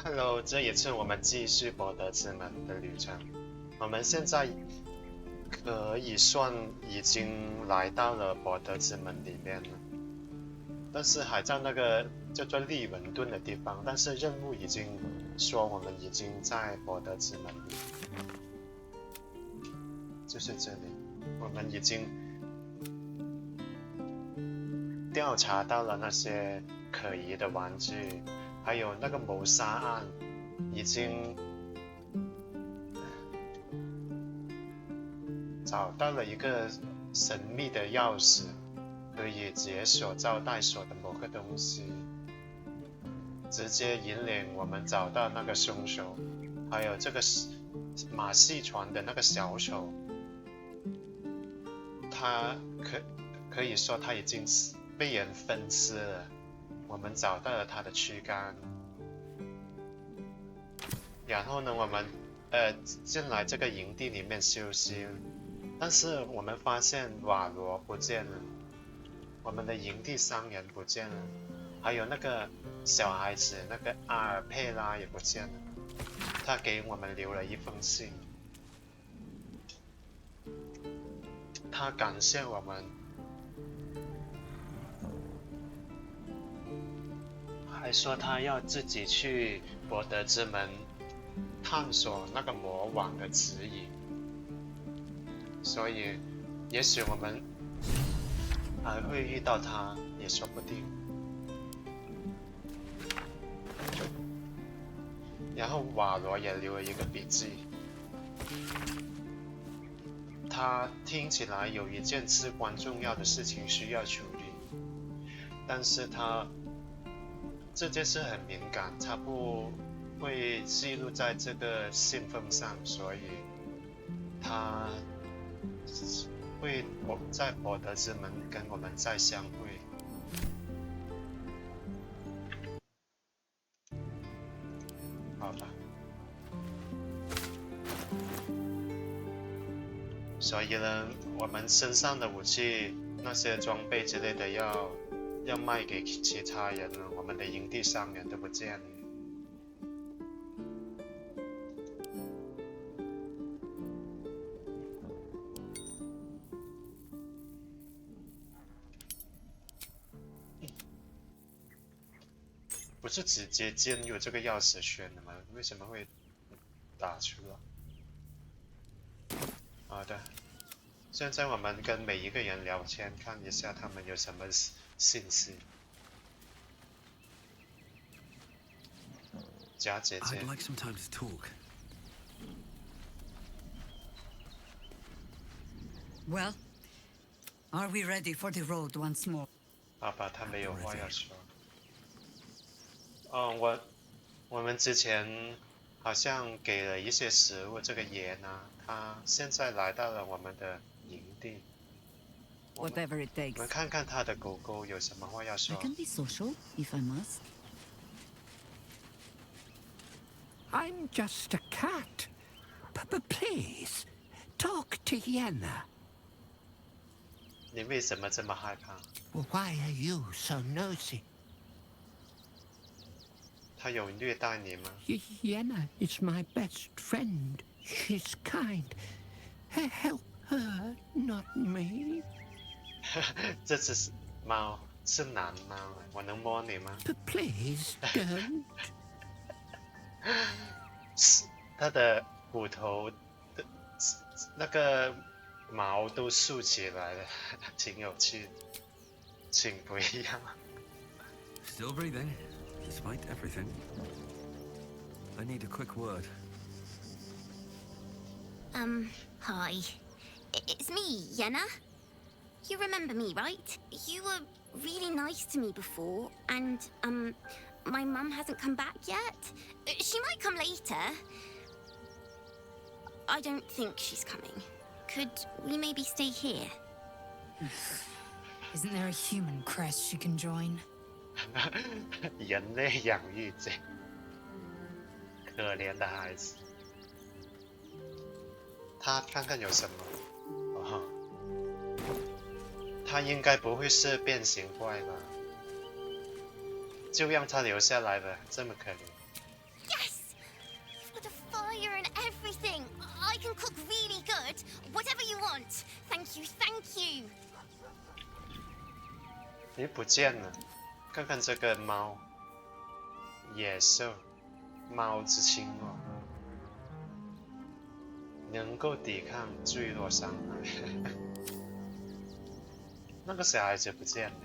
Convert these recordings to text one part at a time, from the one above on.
Hello， 这一次我们继续柏德之门的旅程。我们现在可以算已经来到了柏德之门里面了，但是还在那个叫做利文顿的地方。但是任务已经说我们已经在柏德之门里，就是这里，我们已经调查到了那些可疑的玩具。还有那个谋杀案，已经找到了一个神秘的钥匙，可以解锁招待所的某个东西，直接引领我们找到那个凶手。还有这个马戏团的那个小丑，他可以说他已经被人分尸了。我们找到了他的躯干，然后呢，我们进来这个营地里面休息，但是我们发现瓦罗不见了，我们的营地商人不见了，还有那个小孩子那个阿尔佩拉也不见了，他给我们留了一封信，他感谢我们。还说他要自己去柏德之门探索那个魔网的指引，所以也许我们还会遇到他，也说不定。然后瓦罗也留了一个笔记，他听起来有一件至关重要的事情需要处理，但是这件事很敏感，它不会记录在这个信封上，所以他会在柏德之门跟我们再相会。好吧，所以呢，我们身上的武器、那些装备之类的要卖给其他人了，我们的营地商人都不见了。不是直接进入这个钥匙圈的吗？为什么会打出来？好的，现在我们跟每一个人聊天，看一下他们有什么信息。贾姐姐。I'd like some time to talk. Well, are we ready for the road once more? 爸爸他没有话要说。哦，我们之前好像给了一些食物，这个盐啊，他现在来到了我们的营地。Whatever it 我 takes. 们看看他的狗狗有什么话要说。 I can be social, if I must. I'm just a cat. Please, talk to Yenna. 你为什么这么害怕？ Why are you so nosy? 他有虐待你吗？ Yenna is my best friend. She's kind. Help her, not me. 这只猫是男猫，我能摸你吗？ Please don't. 它的骨头的那个毛都竖起来了，挺有趣，挺不一样。 Still breathing, despite everything. I need a quick word. Hi. It's me, Yenna. You remember me, right? You were really nice to me before, and, my mum hasn't come back yet. She might come later. I don't think she's coming. Could we maybe stay here? Isn't there a human crest she can join? 人类养育者，可怜的孩子。他看看有什么？哦，他应该不会是变形怪吧？就让他留下来吧，这么可怜。fire and everything. I can cook really good. Whatever you want. Thank you, thank you. 你不见了，看看这个猫，野兽，猫之亲哦，能够抵抗坠落伤害。那个小孩子不见了。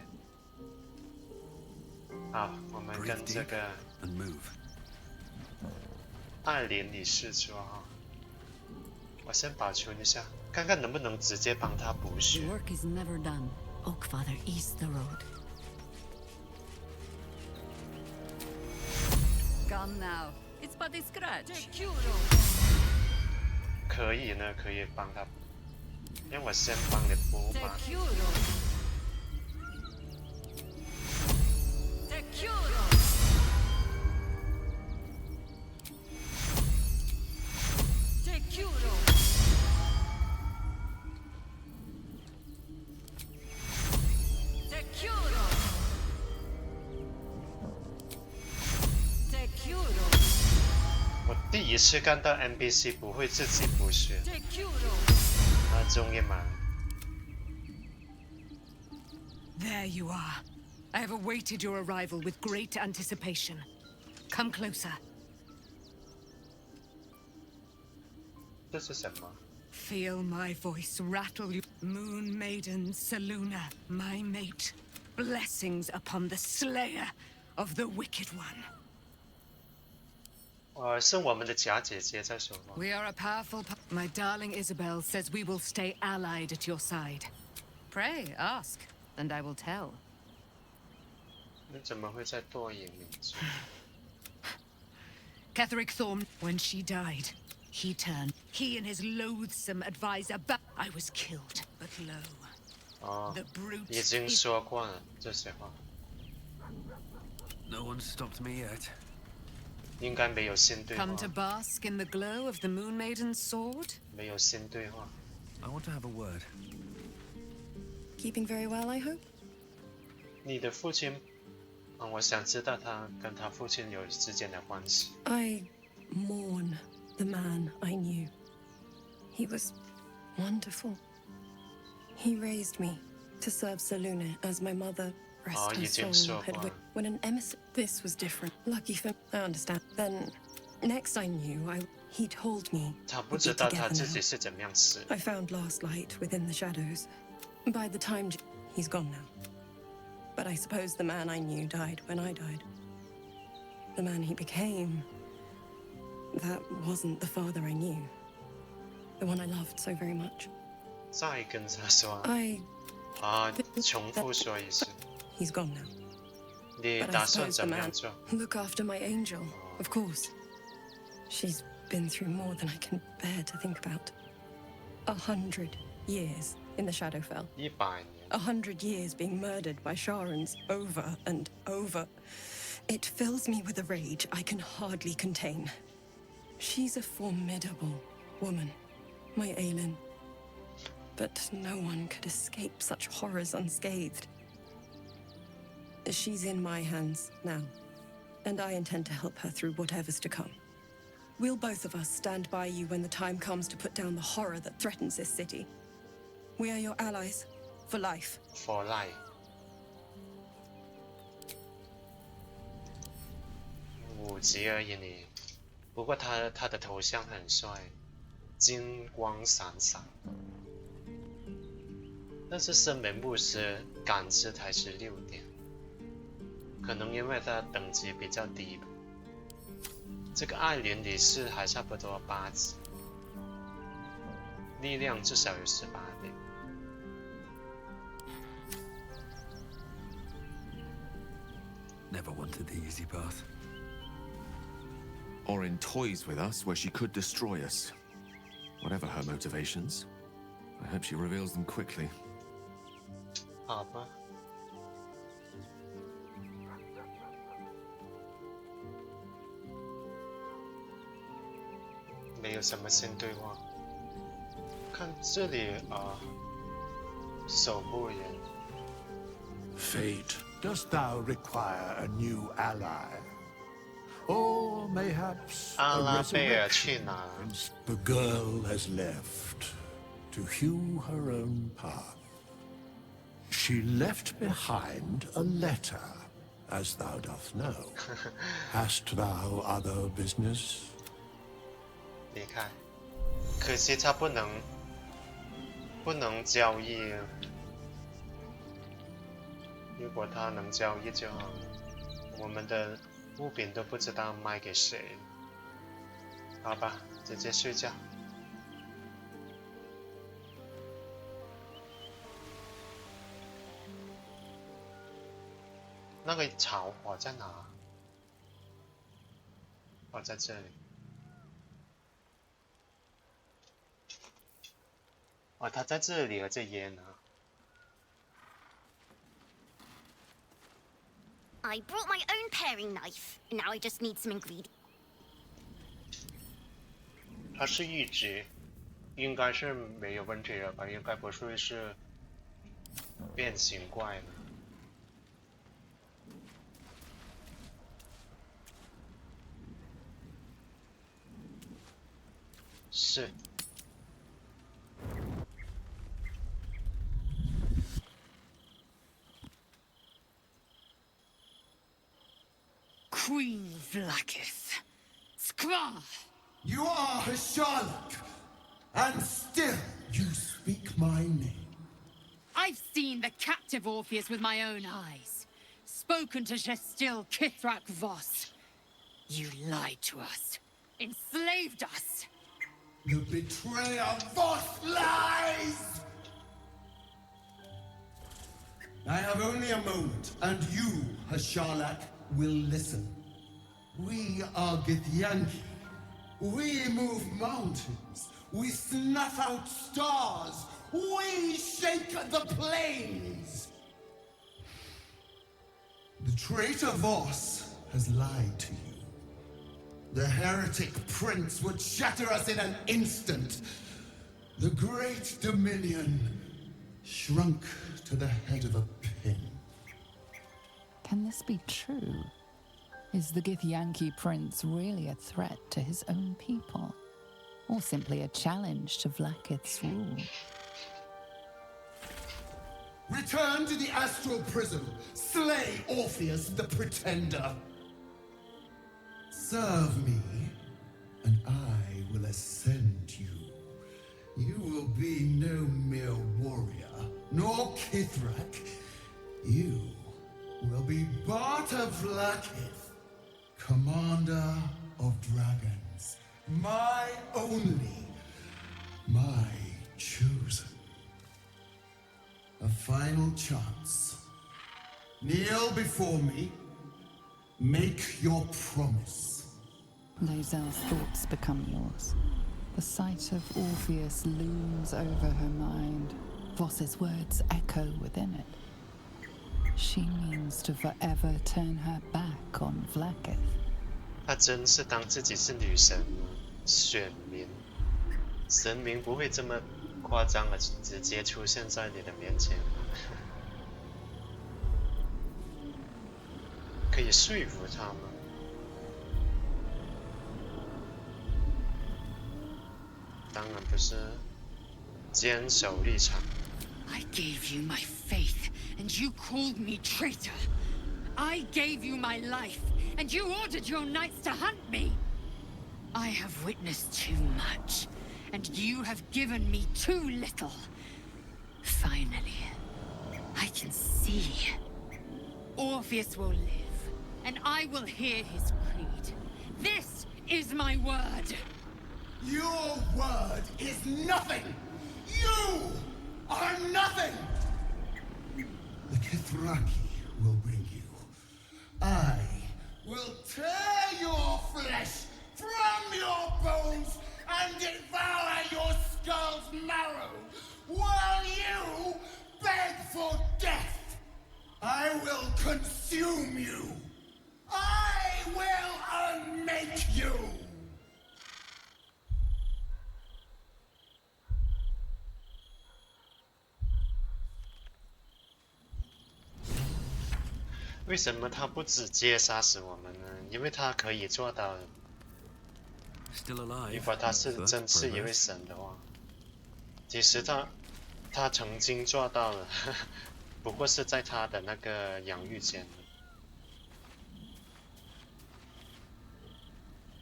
好，我们跟这个 And move. 艾琳女士说哈，我先保存一下，看看能不能直接帮他补 The 血。 work is never done. Oakfather eased the road. Come now. It's but a scratch. 可以呢，可以帮他，因为我先帮你补嘛。我第一次看到 NPC 不会自己补血，那终于满。 There you are. I have awaited your arrival with great anticipation. Come closer. 这是什么？ Feel my voice rattle you. Moon Maiden Seluna, my mate. Blessings upon the slayer of the wicked one. 是我们的假姐姐在说话。 We are a powerful... My darling Isabel says we will stay allied at your side. Pray, ask, and I will tell. 你怎么会在多影名字？ Ketherick Thorne, when she died, he turned. He and his loathsome advisor... I was killed, but lo... 哦 The brute 已经 is... 说过了这些话， No one stopped me yet. 应该没有新对话 Come，to bask in the glow of the Moon Maiden's sword? 没有新对话。 I want to have a word. Keeping very well, I hope? 你的父亲，我想知道他跟他父亲有之间的关系。 I mourn the man I knew. He was wonderful. He raised me to serve Selune as my mother, rest her 已经 soul, 说 had 过 wished. When an emissary... This was different. Lucky for... I understand. Then, next I knew, he told me 他不 we'd 知 be 道他 together 自己 now. 是怎么样死。 I found last light within the shadows. By the time... He's gone now. But I suppose the man I knew died when I died. The man he became... That wasn't the father I knew. The one I loved so very much. 再跟他说 I... 重复说一次。 He's gone now. 你 But I 打算 suppose 怎 the 么样 man... 做？ Look after my angel, of course. She's been through more than I can bear to think about. 100 years in the Shadowfell. 100年， 100 years being murdered by Sharans over and over. It fills me with a rage I can hardly contain. She's a formidable woman, my Aelin. But no one could escape such horrors unscathed. She's in my hands now, and I intend to help her through whatever's to come. We'll both of us stand by you when the time comes to put down the horror that threatens this city. We are your allies, for life. for life。5级而已你，不过他的头像很帅，金光闪闪。但是生门牧师感知才是6点，可能因为他等级比较低吧。这个艾琳女士还差不多8级，力量至少有18点。 Never wanted the easy path. Or in toys with us where she could destroy us. Whatever her motivations, I hope she reveals them quickly. 好吧。没有什么新对话。看这里守护人。 Fate, dost thou require a new ally? Or mayhaps 阿 a 拉贝尔 resurrection. 去哪了？ The girl has left to hew her own path. She left behind a letter, as thou doth know. Hast thou other business? 离开，可惜他不能交易。如果他能交易就好了。我们的物品都不知道卖给谁。好吧，直接睡觉。那个巢火在哪？哦，在这里。哦，它在这里，而这烟呢？ I brought my own paring knife. Now I just need some ingredients. 它是一只，应该是没有问题了吧？应该不会是变形怪了。是。 Queen Vlakith. Skvar! You are a Sherlock, and still you speak my name. I've seen the captive Orpheus with my own eyes. Spoken to Gestil Kithrak Voss. You lied to us. Enslaved us. The betrayer Voss lies! I have only a moment, and you, Hasharlak, will listen. We are Githyanki. We move mountains. We snuff out stars. We shake the plains. The traitor Voss has lied to you. The heretic prince would shatter us in an instant. The great dominion shrunk to the head of a pin. Can this be true? Is the Githyanki prince really a threat to his own people? Or simply a challenge to Vlakith's rule? Return to the astral prism. Slay Orpheus the Pretender. Serve me, and I will ascend you. You will be no mere warrior, nor Kithrak. You will be Barta Vlakith, commander of dragons. My only, my chosen. A final chance. Kneel before me. Make your promise. Lozel's thoughts become yours. The sight of Orpheus looms over her mind. Voss's words echo within it. She means to forever turn her back on Vlakith. 她真是当自己是女神吗？选民，神明不会这么夸张的直接出现在你的面前。可以说服他吗？当然不是，坚守立场。 I gave you my faith, and you called me traitor. I gave you my life, and you ordered your knights to hunt me. I have witnessed too much, and you have given me too little. Finally, I can see. Orpheus will live, and I will hear his creed. This is my word. Your word is nothing! You are nothing! The Kithraki will bring you. I will tear your flesh from your bones and devour your skull's marrow while you beg for death. I will consume you. I will unmake you. 为什么他不直接杀死我们呢？因为他可以做到。如果他是真是一位神的话，其实他曾经做到了，不过是在他的那个养育间。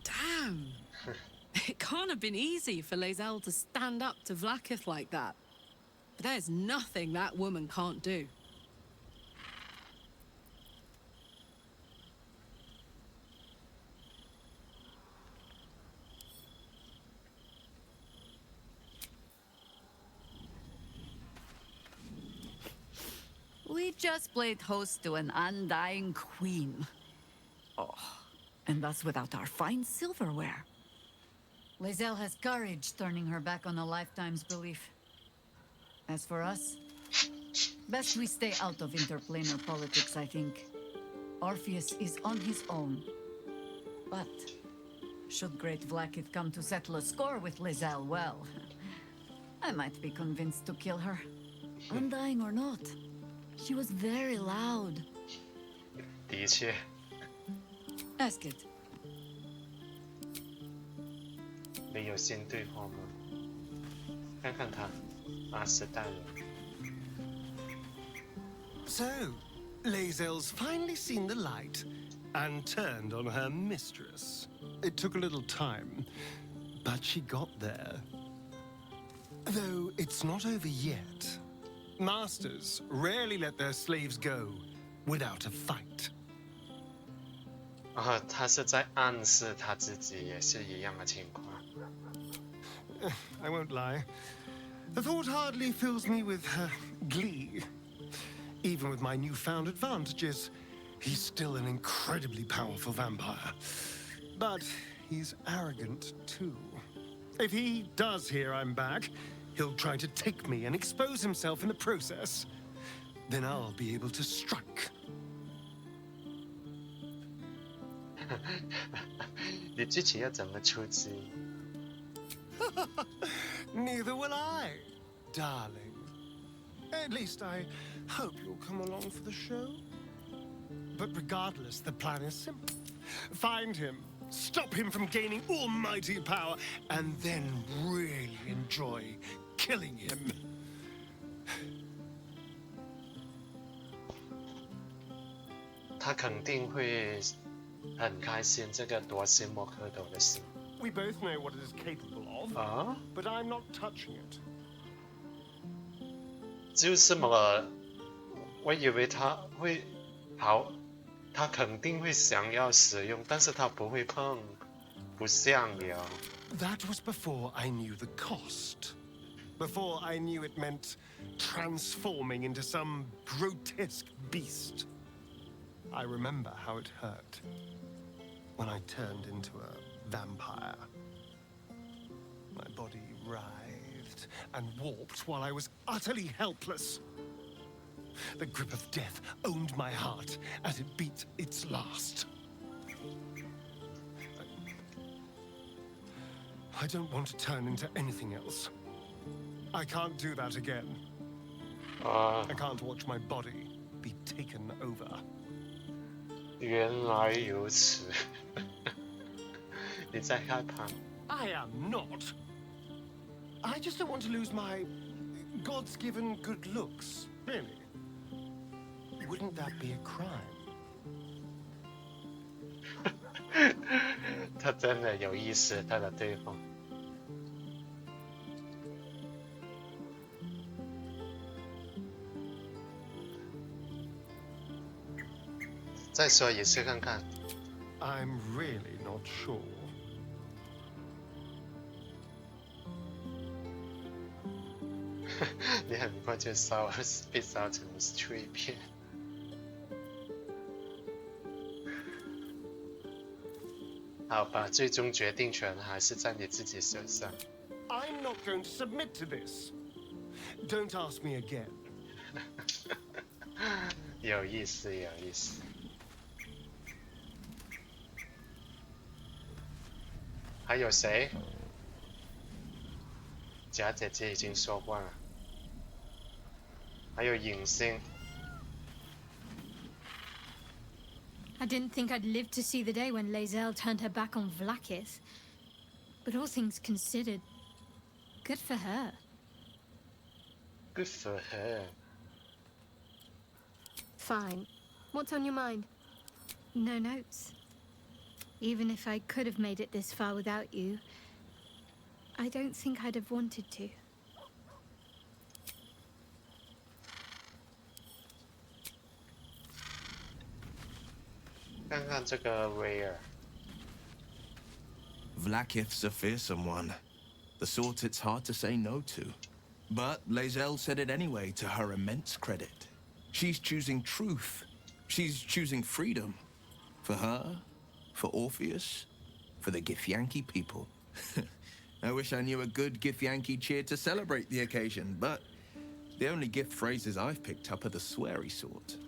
Damn! It can't have been easy for Lae'zel to stand up to Vlaakith like that. But there's nothing that woman can't do. We just played host to an undying queen. Oh, and that's without our fine silverware. Lae'zel has courage turning her back on a lifetime's belief. As for us, best we stay out of interplanar politics, I think. Orpheus is on his own. But should great Vlaakith come to settle a score with Lae'zel, well, I might be convinced to kill her. Undying or not. She was very loud. 的确。Ask it. 没有新对话吗？看看他，阿斯代人。So, Lae'zel's finally seen the light and turned on her mistress. It took a little time, but she got there. Though it's not over yet. Masters rarely let their slaves go without a fight. 他是在暗示他自己也是一样的情况。I won't lie. The thought hardly fills me with glee. Even with my newfound advantages, he's still an incredibly powerful vampire. But he's arrogant too. If he does hear I'm back, he'll try to take me and expose himself in the process. Then I'll be able to strike. 你具体要怎么出击？ Neither will I, darling. At least I hope you'll come along for the show. But regardless, the plan is simple. Find him, stop him from gaining almighty power, and then really enjoy killing him. 他肯定会很开心这个夺心魔蝌蚪的事。 We both know what it is capable of, but I'm not touching it. 就是我以为他会他肯定会想要使用，但是他不会碰，不像有。 That was before I knew the cost. Before I knew it meant transforming into some grotesque beast. I remember how it hurt when I turned into a vampire. My body writhed and warped while I was utterly helpless. The grip of death owned my heart as it beat its last. I don't want to turn into anything else. I can't do that again. I can't watch my body be taken over. 原来如此，你在害怕？ I am not. I just don't want to lose my God's given good looks, really. Wouldn't that be a crime? 他真的有意思，他的对话。再说一次看看。 I'm really not sure. 你很快就被烧成碎片。好吧，最终决定权还是在你自己手上。I'm not going to submit to this. Don't ask me again. 有意思，有意思。还有谁？假姐姐已经说过了。还有影星。I didn't think I'd live to see the day when Lae'zel turned her back on Vlaakith. But all things considered, good for her. Good for her. Fine. What's on your mind? No notes. Even if I could have made it this far without you, I don't think I'd have wanted to. 看看这个威尔。Vlaakith's a fearsome one. The sort it's hard to say no to. But Lae'zel said it anyway, to her immense credit. She's choosing truth. She's choosing freedom. For her, for Orpheus, for the Githyanki people. I wish I knew a good Githyanki cheer to celebrate the occasion, but the only gift phrases I've picked up are the sweary sort.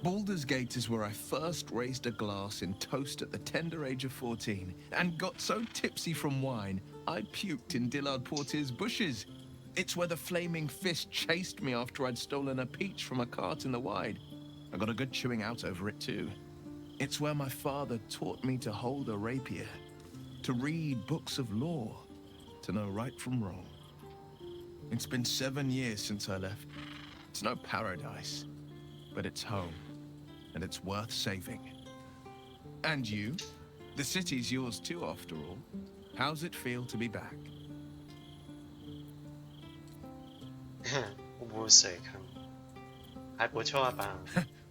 Baldur's Gate is where I first raised a glass in toast at the tender age of 14, and got so tipsy from wine, I puked in Dillard Portier's bushes. It's where the flaming fist chased me after I'd stolen a peach from a cart in the Wide. I got a good chewing out over it too. It's where my father taught me to hold a rapier, to read books of law, to know right from wrong. It's been 7 years since I left. It's no paradise, but it's home. And it's worth saving. And you? The city's yours too, after all. How's it feel to be back? 污水坑，还不错吧？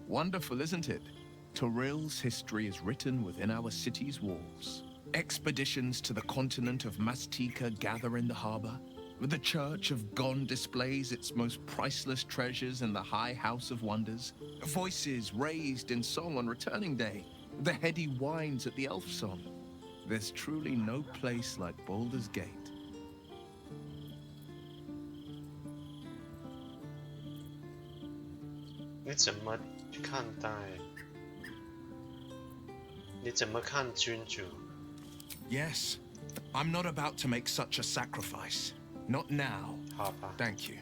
Wonderful, isn't it? Torril's history is written within our city's walls. Expeditions to the continent of Mastika gather in the harbor. The Church of Gon displays its most priceless treasures in the High House of Wonders. Voices raised in song on Returning Day. The heady wines at the Elf Song. There's truly no place like Baldur's Gate. 你怎么看待？你怎么看君主？ Yes, I'm not about to make such a sacrifice. Not now. 好吧。 Thank you.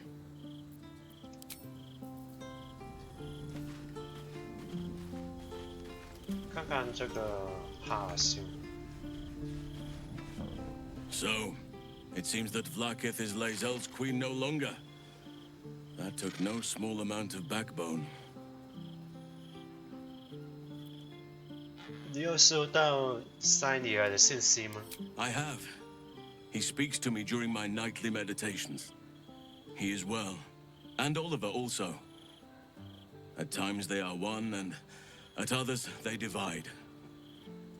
看看这个哈星。 So, it seems that Vlaakith is Lae'zel's queen no longer. That took no small amount of backbone. 你有收到塞尼尔的信息吗？ I have. He speaks to me during my nightly meditations. He is well, and Oliver also. At times they are one, and at others they divide.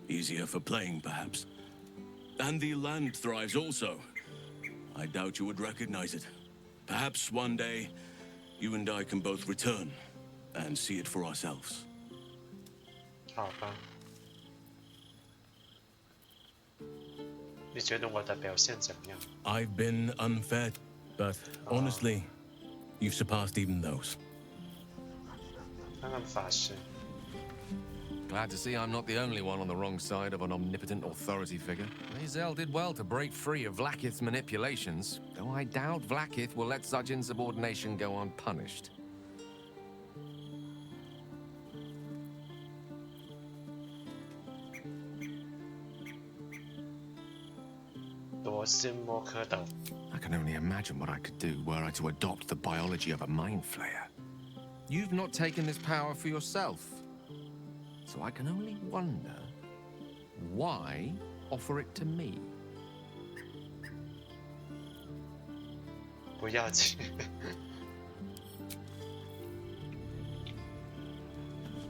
Easier for playing, perhaps. And the land thrives also. I doubt you would recognize it. Perhaps one day, you and I can both return and see it for ourselves. 好吧。你觉得我的表现怎么样？ I've been unfair, but honestly, you've surpassed even those. 看看法师。 Glad to see I'm not the only one on the wrong side of an omnipotent authority figure. Lae'zel did well to break free of Vlaakith's manipulations, though I doubt Vlaakith will let such insubordination go unpunished. 夺心魔蝌蚪。 I can only imagine what I could do were I to adopt the biology of a mind flayer. You've not taken this power for yourself, so I can only wonder why offer it to me. 不要紧。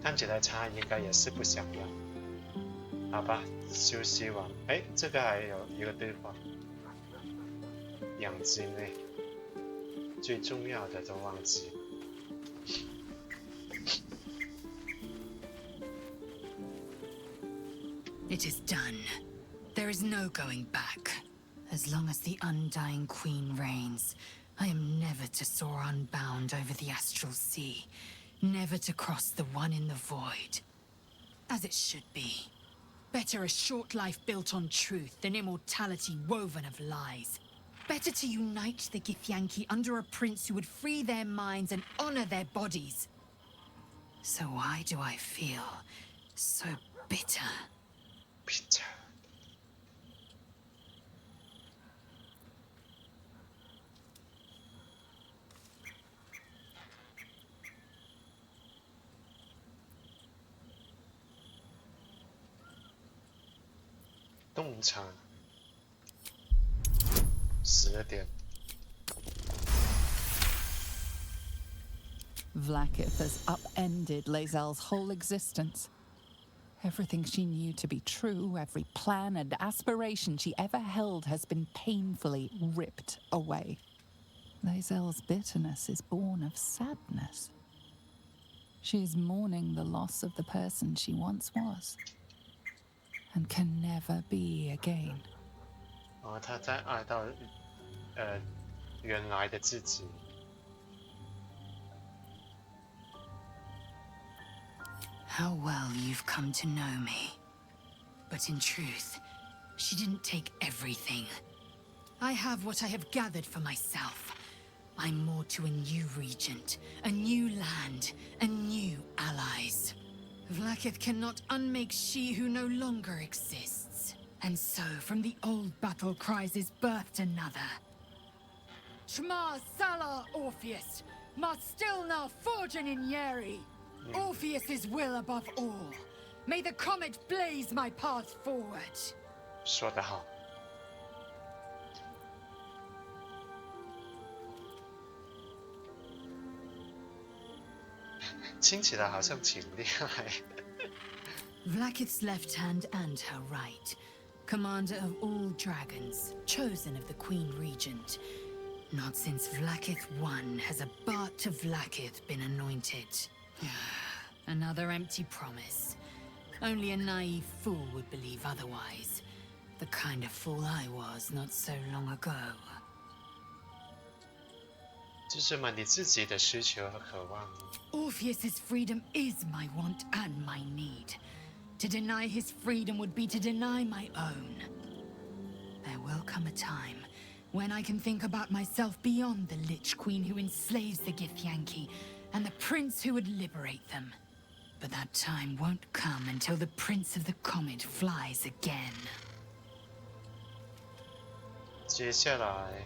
看起来他应该也是不想要。好吧，休息完。哎，这个还有一个对话。养鸡内，最重要的都忘记。 It is done. There is no going back. As long as the Undying Queen reigns, I am never to soar unbound over the astral sea, never to cross the one in the void. As it should be. Better a short life built on truth than immortality woven of lies. better to unite the Githyanki under a prince who would free their minds and honor their bodies. So why do I feel so bitter? Bitter. 洞察12点。Vlaakith has upended Lae'zel's whole existence. Everything she knew to be true, every plan and aspiration she ever held has been painfully ripped away. Lae'zel's bitterness is born of sadness. She is mourning the loss of the person she once was, and can never be again. 她在爱到原来的自己。How well you've come to know me. But in truth, she didn't take everything. I have what I have gathered for myself. I'm more to a new regent, a new land, and new allies. Vlaakith cannot unmake she who no longer exists. And so, from the old battle cries is birthed another. Shema Salah Orpheus, Marstilna Forgin in Yeri. Orpheus's will above all. May the comet blaze my path forward. 说得好。听起来好像挺厉害。Vlaakith's left hand and her right. Commander of all dragons, chosen of the Queen Regent. Not since Vlaakith I has a Bart to Vlaakith been anointed. Another empty promise. Only a naive fool would believe otherwise. The kind of fool I was not so long ago. 这是你自己的需求和渴望。Orpheus's freedom is my want and my need. To deny his freedom would be to deny my own. There will come a time when I can think about myself beyond the Lich Queen who enslaves the Githyanki and the prince who would liberate them. But that time won't come until the Prince of the Comet flies again. 接下来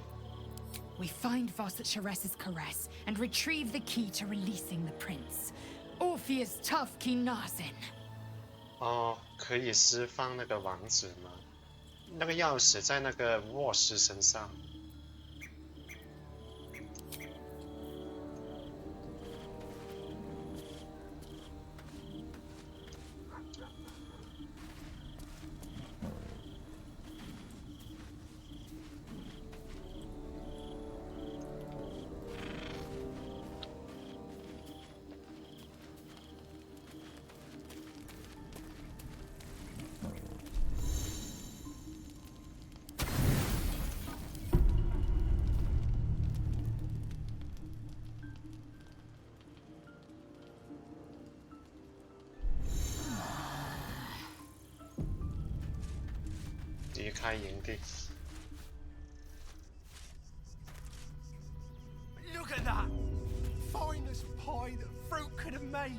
We find Voss at Sheres's caress and retrieve the key to releasing the prince. Orpheus Tufki Nazin. 哦，可以释放那个王子吗？那个钥匙在那个沃斯身上。离开营地。Look at that! Finest pie that fruit could have made.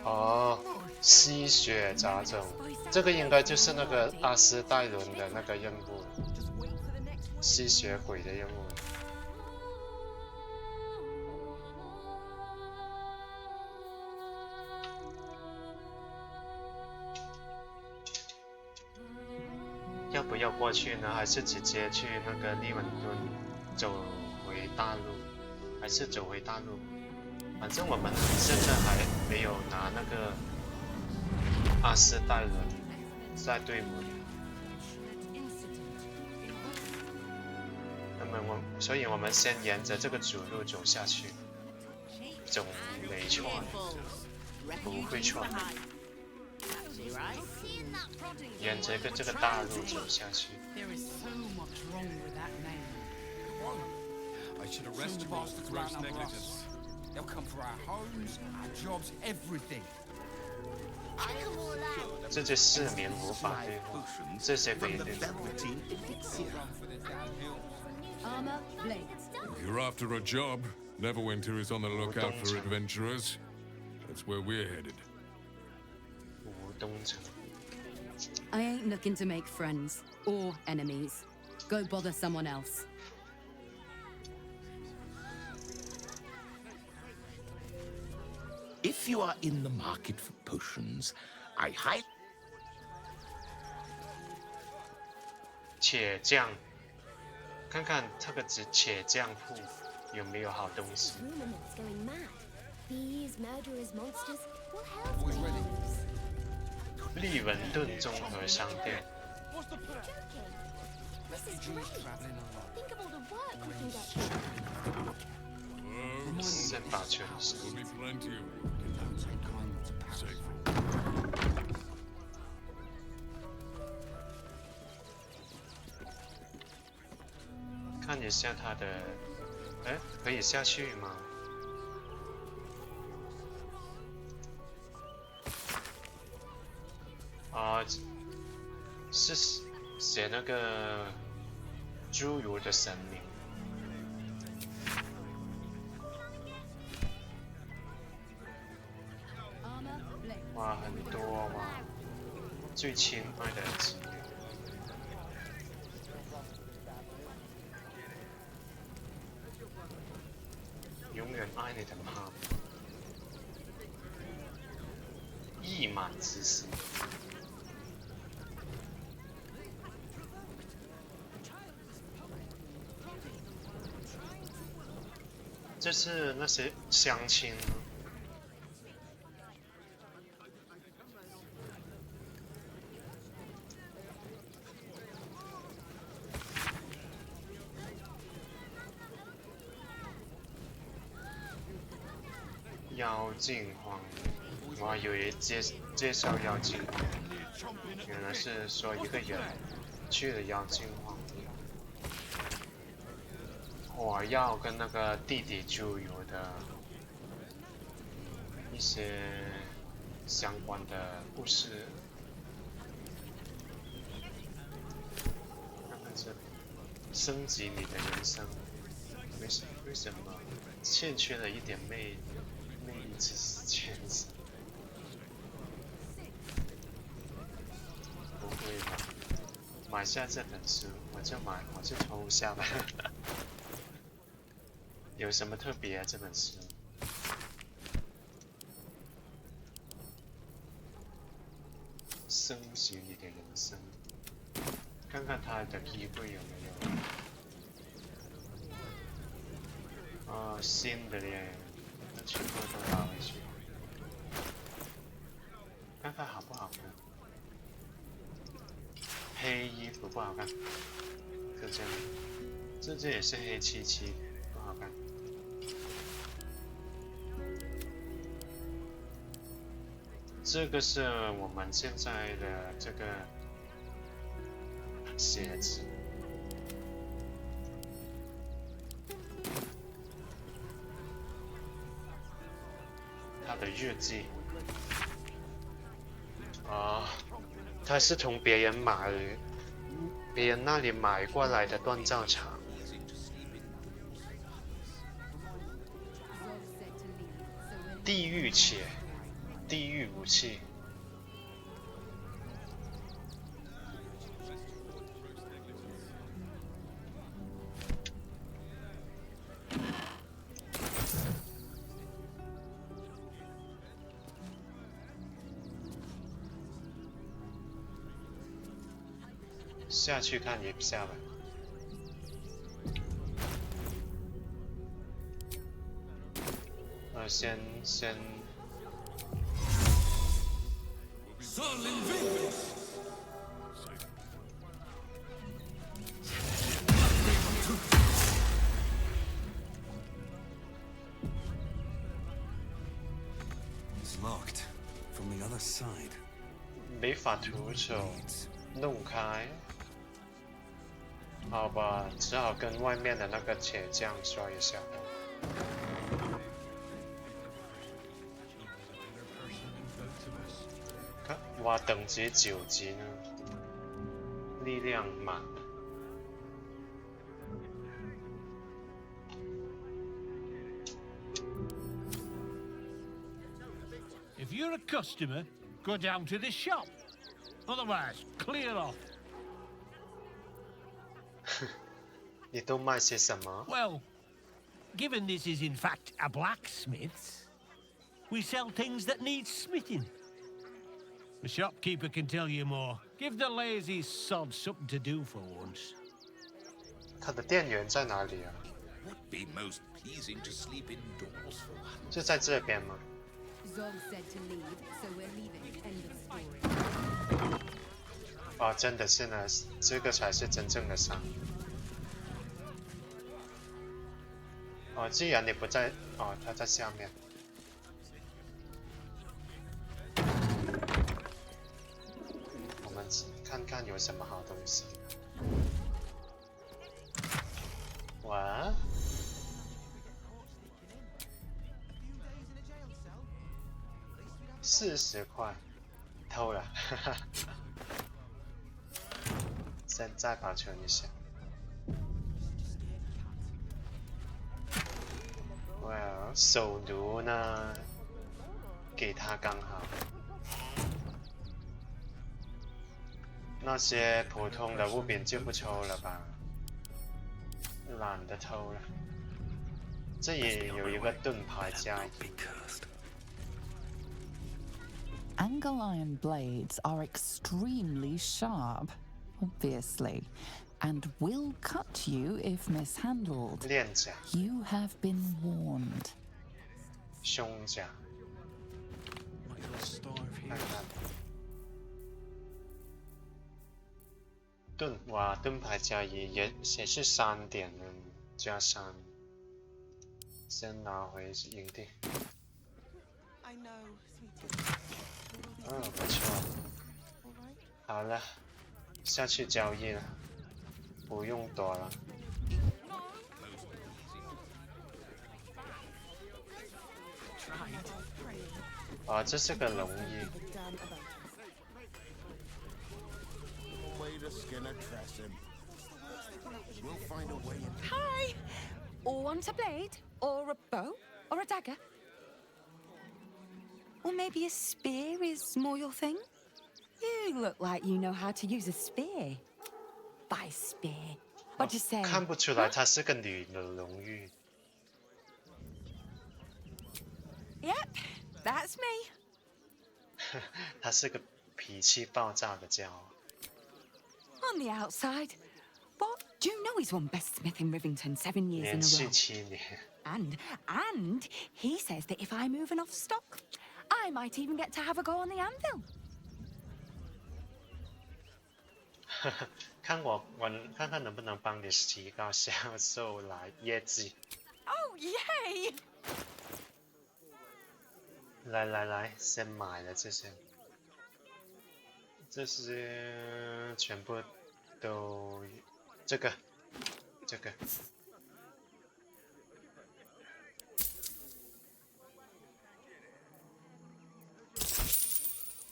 哦，吸血杂种，这个应该就是那个阿斯戴伦的那个任务，吸血鬼的任务。要不要过去呢？还是直接去那个利文顿走回大陆？还是走回大陆？反正我们现在还没有拿那个阿斯戴伦在队伍里，所以我们先沿着这个主路走下去，总没错，不会错。沿着这个大路走下去。I should arrest the bastards for gross negligence. They'll come for our homes, our jobs, everything. 这些市民无法对付，这些可以对付。 If you're after a job, Neverwinter is on the lookout for adventurers. That's where we're headed. 吴东城。 I ain't looking to make friends or enemies. Go bother someone else. If you are in the market for potions, I highly... 铁匠，看看这个铁匠铺有没有好东西。 利文顿综合商店。先把全收。看一下它的，哎，可以下去吗？ 啊，是写那个侏儒的神明。哇，很多嘛，最亲爱的子女。永远爱你的妈妈。溢满之心。 这是那些乡亲。妖精荒，我还以为介绍妖精荒，原来是说一个人去了妖精荒。 火药跟那个地底猪油的一些相关的故事。看看这里，升级你的人生，为什么欠缺了一点魅力之圈子？不会吧？买下这本书，我就抽下来。有什么特别啊？这本书？升级你的人生，看看他的机会有没有？啊，新的耶，那全部都拿回去，看看好不好看？黑衣服不好看，就这样，这也是黑漆漆，不好看。 这个是我们现在的这个鞋子，他的日记啊，他是从别人那里买过来的锻造厂。 地狱铁。 地狱武器，下去看一下吧。先。 It's locked from the other side. 没法徒手弄开，好吧，只好跟外面的那个铁匠说一下。哇，等级9级呢，力量满。If you're a customer, go down to the shop. Otherwise, clear off. 你都卖些什么？ Well, given this is in fact a blacksmith's, we sell things that need smithing. The shopkeeper can tell you more. Give the lazy sod something to do for once. 他的店员在哪里啊？ Would be most pleasing to sleep indoors for one. 就在这边吗？ Zog said to leave, so we're leaving. End of story. 哦，真的是呢，这个才是真正的伤。哦，既然你不在，哦，他在下面。我们看看有什么好东西。哇，40块，偷了，哈哈。先再保存一下。Well， 手炉呢，给他刚好。那些普通的物品就不抽了吧，懒得偷了。这里有一个盾牌加一。Angle-iron blades are extremely sharp, obviously, and will cut you if mishandled. 链甲。You have been warned. 胸甲。看看。盾牌加1也是3点呢，加3。先拿回营地。不错。好了，下去交易了，不用躲了。啊，这是个龙衣。Hi! Want a blade? Or a bow? Or a dagger? Or maybe a spear is more your thing? You look like you know how to use a spear. By spear. What you say? 看不出来她是个女的龙玉。Yep, that's me. 她是个脾气爆炸的家伙。On the outside, what? Do you know he's won best smith in Rivington 7 years in a 连续 row? 7年。And he says that if I move enough stock, I might even get to have a go on the anvil. 看看能不能帮你提高销售业绩。Oh, yay! 来，先买了这些，这些全部都这个。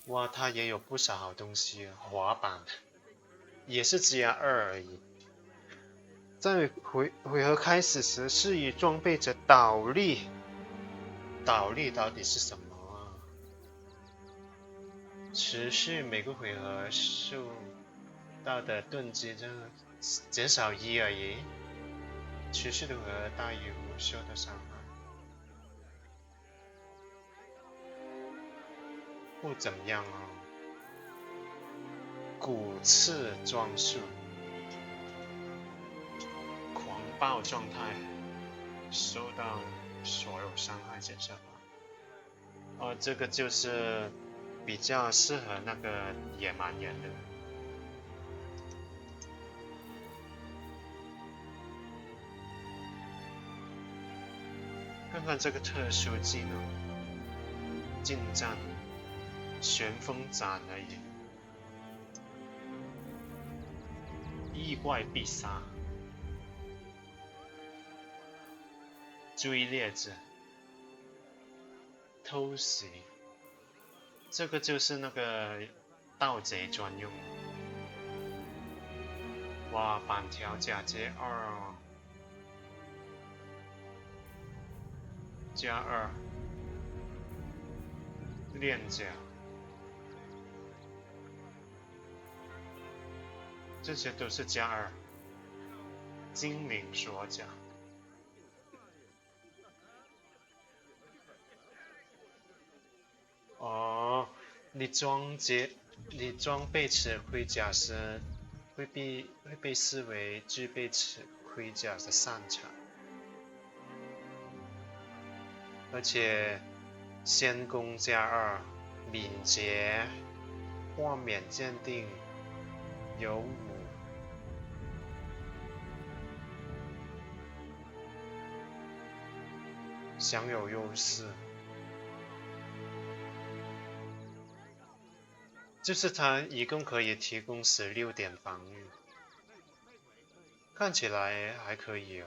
哇，它也有不少好东西啊，滑板也是只要2而已。在回合开始时，适宜装备着倒立。倒立到底是什么啊？持续每个回合受到的盾击减少1而已。持续的回合大于无受的伤害。不怎么样啊。骨刺装束，狂暴状态，受到所有伤害减少。这个就是比较适合那个野蛮人的。看看这个特殊技能，近战。旋风斩而已，意外必杀，追猎者，偷袭，这个就是那个盗贼专用。哇，板条甲接2哦，加2，链甲，这些都是加2。精灵锁甲。哦，你装备此盔甲时，会被视为具备此盔甲的擅长，而且先攻加2，敏捷、豁免鉴定有5。享有优势，就是它一共可以提供16点防御，看起来还可以哦。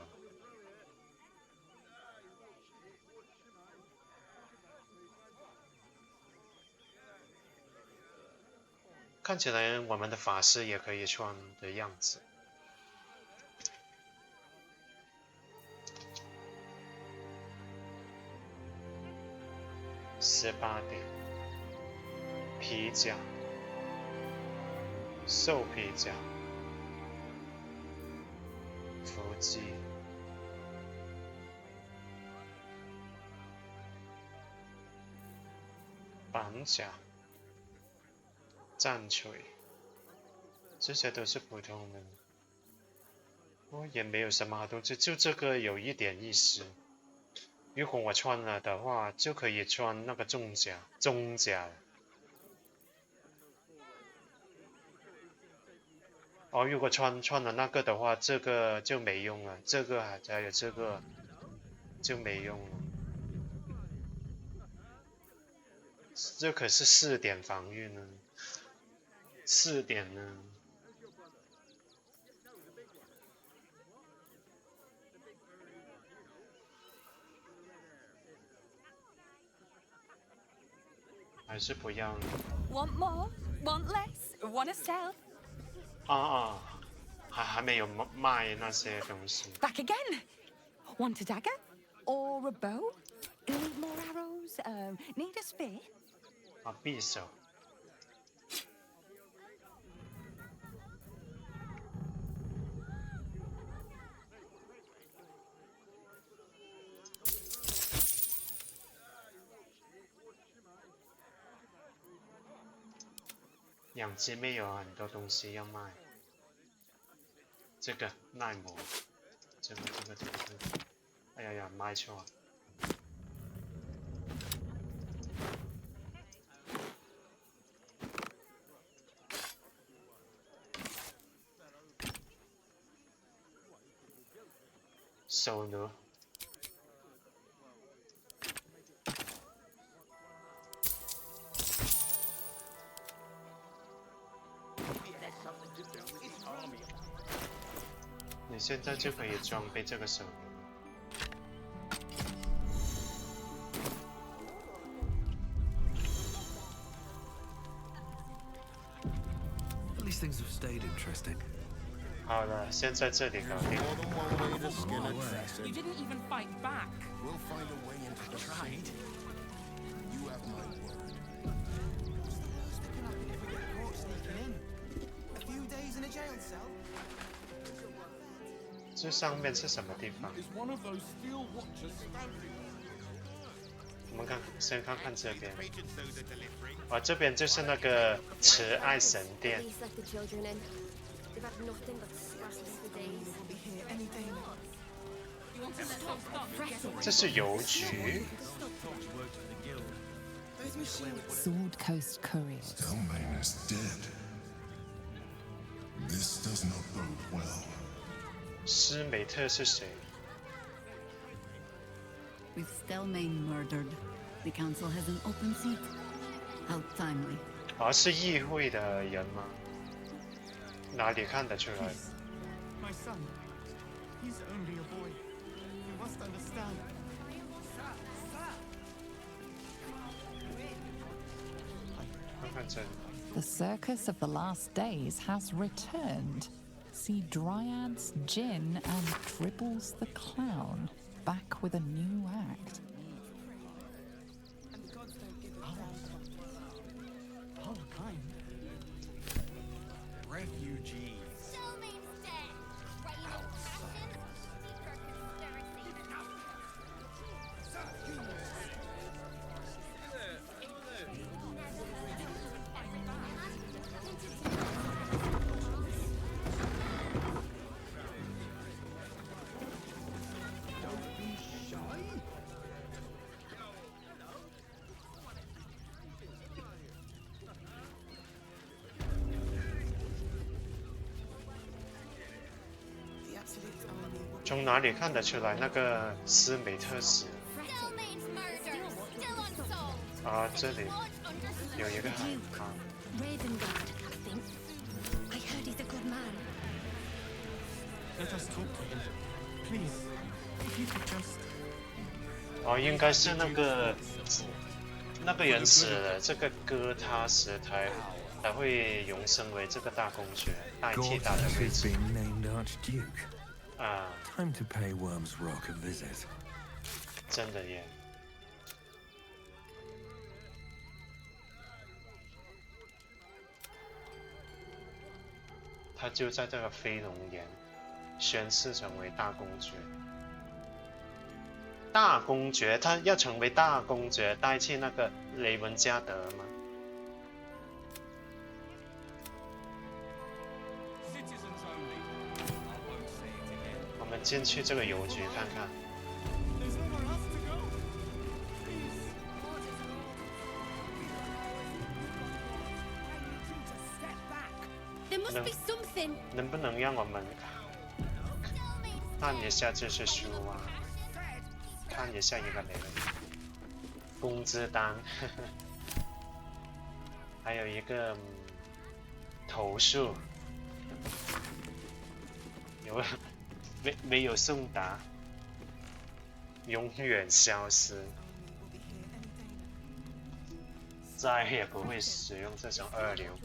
看起来我们的法师也可以穿的样子。18点，皮甲、兽皮甲、伏击、板甲、战锤，这些都是普通的。我也没有什么好东西，就这个有一点意思。如果我穿了的话，就可以穿那个重甲。哦，如果穿了那个的话，这个就没用了，这个还有这个就没用了。这可是4点防御呢，4点呢。还是不要呢。Want more? Want less? Want to sell? 还没有卖那些东西。Back again. Want a dagger? Or a bow? Need more arrows? Need a spear? 匕首。养鸡妹有很多东西要卖，这个耐磨，这个，哎呀，卖错了。手奴。你现在就可以装备这个手奴。These things have stayed interesting. 好了，先在这里搞定。You didn't even fight back. We'll find a way into the tried. You have my word. A few days in a jail cell. 这上面是什么地方？我们先看看这边。这边就是那个慈爱神殿。这是邮局。Sword Coast Couriers. Delmain is dead. This does not bode well. 施美特是谁 With Stelmane murdered, the council has an open seat. How timely. 是议会的人吗？哪里看得出来 My son, he's only a boy. You must understand. 这里。The circus of the last days has returned. See Dryads, Jin, and Dribbles the Clown back with a new act. Refugees. The Absolute's army 从哪里看得出来那个斯美特斯？啊，这里有一个海滩。 Ravengard, I think. I heard he's a good man. Let us talk to him. Please, if you could just... 哦，应该是那个人死了，这个割他时才会永生为这个大公爵，代替他的位置。 啊， Time to pay Worm's Rock a visit. 真的耶。 他就在这个飞龙岩宣誓成为大公爵。大公爵，他要成为大公爵，代替那个雷文加德吗？我们进去这个邮局看看。 There must be something. 能不能让我们看一下这些书啊？看一下一个雷，工资单，还有一个投诉，有没有送达，永远消失，再也不会使用这种二流。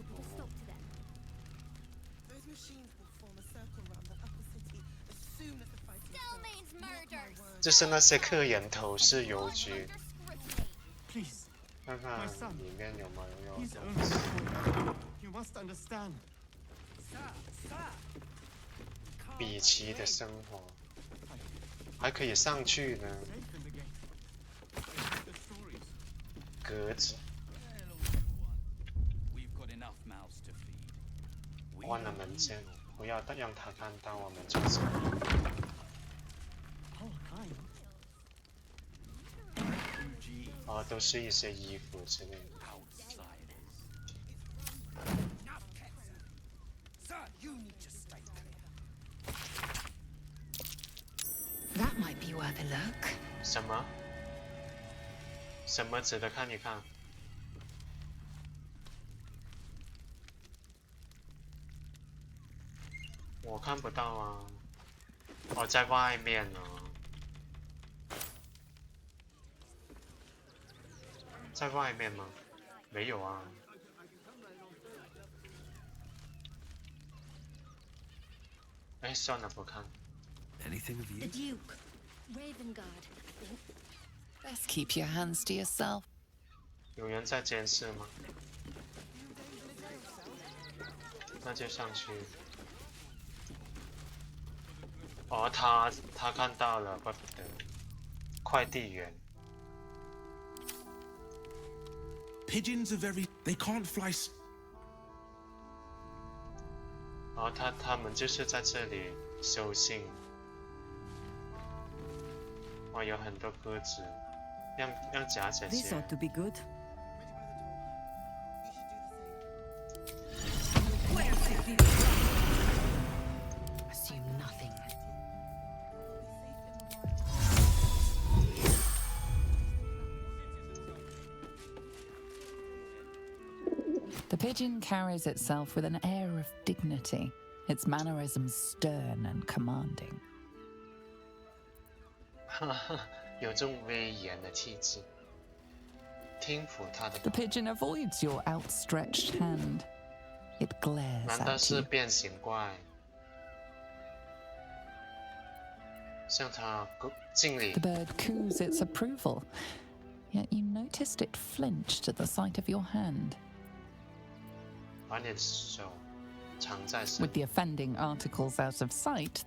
Those machines will form a circle around the upper city as soon as the fighting starts. 就是那些客人投诉邮局，看看里面有没有东西。 You must understand. 比奇的生活，还可以上去呢。格子。关了门先，不要让他看到我们做什么。哦，都是一些衣服之类的。 That might be worth a look. 什么？什么值得看一看？我看不到啊，我在外面呢，在外面吗？没有啊。哎，算了，不看。 Anything of The you? Duke. Ravengard, I think. Best keep your hands to yourself. 有人在监视吗？那就上去。哦，他看到了，怪不得。快递员。 Pigeons are very... They can't fly... 哦，他们就是在这里收信。哦，有很多鸽子，让夹这 This 些。 ought to be good. Assume nothing. The pigeon carries itself with an air of dignity, its mannerisms stern and commanding. 有种威严的气质，听服他的。The pigeon avoids your outstretched hand. It glares 难道 at 是 you. 变形怪？向他敬礼。 The bird coos its approval, yet you noticed it flinched at the sight of your hand. 把你的手藏在身。 With the offending articles out of sight.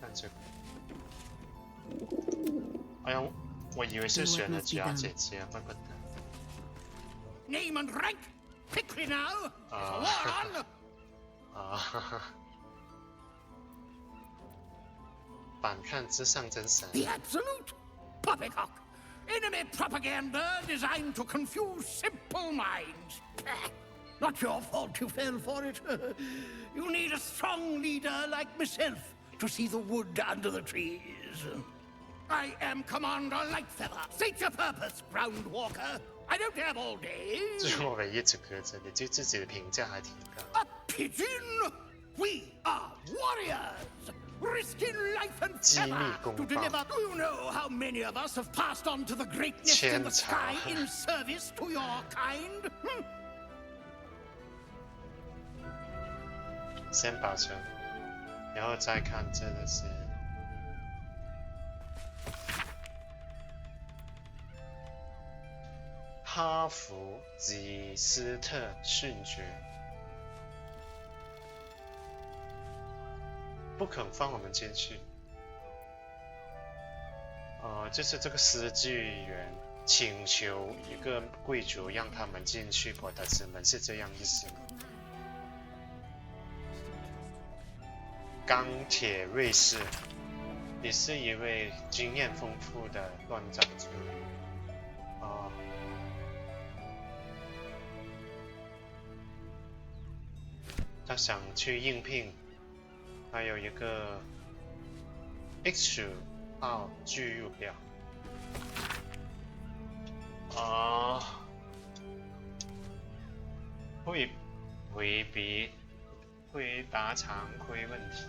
看这个。哎呀，我以为是选了假姐姐，怪不得。 Name and rank, quickly now. There's a war on. 啊，反抗之上真神。 The absolute poppycock. Enemy propaganda designed to confuse simple minds. Not your fault you fell for it. You need a strong leader like myself to see the wood under the trees. I am Commander Lightfeather. State your purpose, Groundwalker. I don't have all day. 这是我唯一只鸽子，你对自己的评价还挺高。 A pigeon? We are warriors, risking life and 机密 terror 公 to 报。 deliver. Do you know how many of us have passed on to the great nest in the sky in service to your kind? 先保存，然后再看这个是。 哈弗吉斯特勋爵不肯放我们进去。就是这个司剧员请求一个贵族让他们进去博德之门，是这样意思吗？钢铁卫士，你是一位经验丰富的乱战者。 他想去应聘，还有一个 X 号巨入表。会回答常规问题。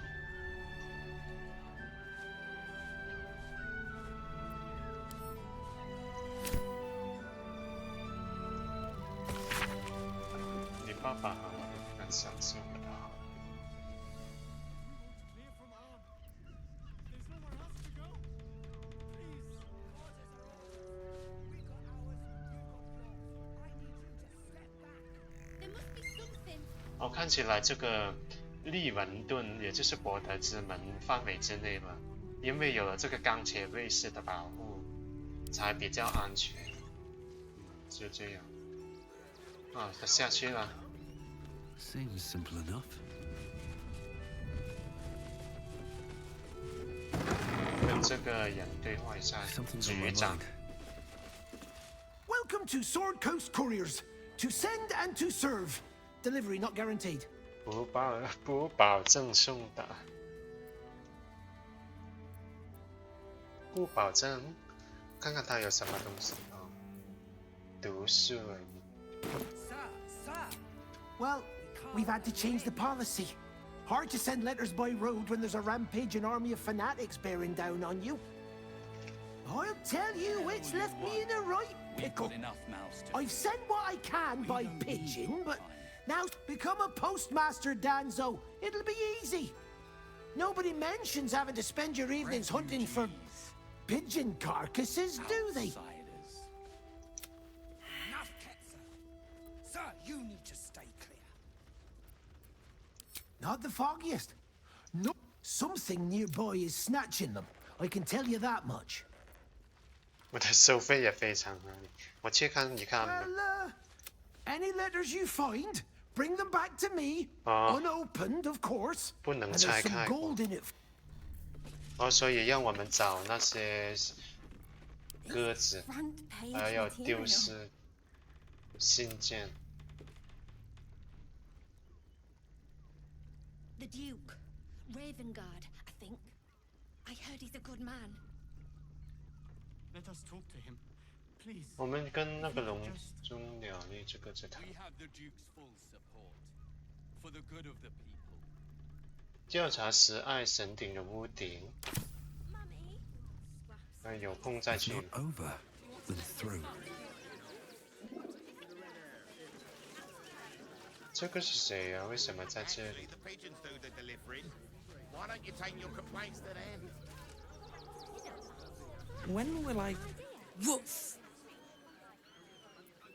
你爸爸好。 享受不到。看起来这个利文顿，也就是博德之门范围之内了，因为有了这个钢铁卫士的保护，才比较安全。就这样。他下去了。 Seems simple enough. 跟这个人对话一下，局长。 Welcome to Sword Coast Couriers. To send and to serve. Delivery not guaranteed. 不保证送达。不保证。看看他有什么东西啊？毒素而已。 Well. We've had to change the policy. Hard to send letters by road when there's a rampaging army of fanatics bearing down on you. I'll tell you, it's left me in a right pickle. I've sent what I can by pigeon, but now become a postmaster, Danzo. It'll be easy. Nobody mentions having to spend your evenings hunting for pigeon carcasses, do they? Sir, you need to stay clear. Not the foggiest. No, something nearby is snatching them. I can tell you that much. 我的收费也非常合理。我去看一看。Well, any letters you find, bring them back to me, unopened, of course. 不能拆开。所以让我们找那些鸽子，还有丢失信件。 The Duke, Ravengard, I think. I heard he's a good man. Let us talk to him, please. 我们跟那个笼中鸟类这个在谈。调查慈爱神殿的屋顶。有空再去。 Over than through. 这个是谁啊？为什么在这里？ When will I... Woof!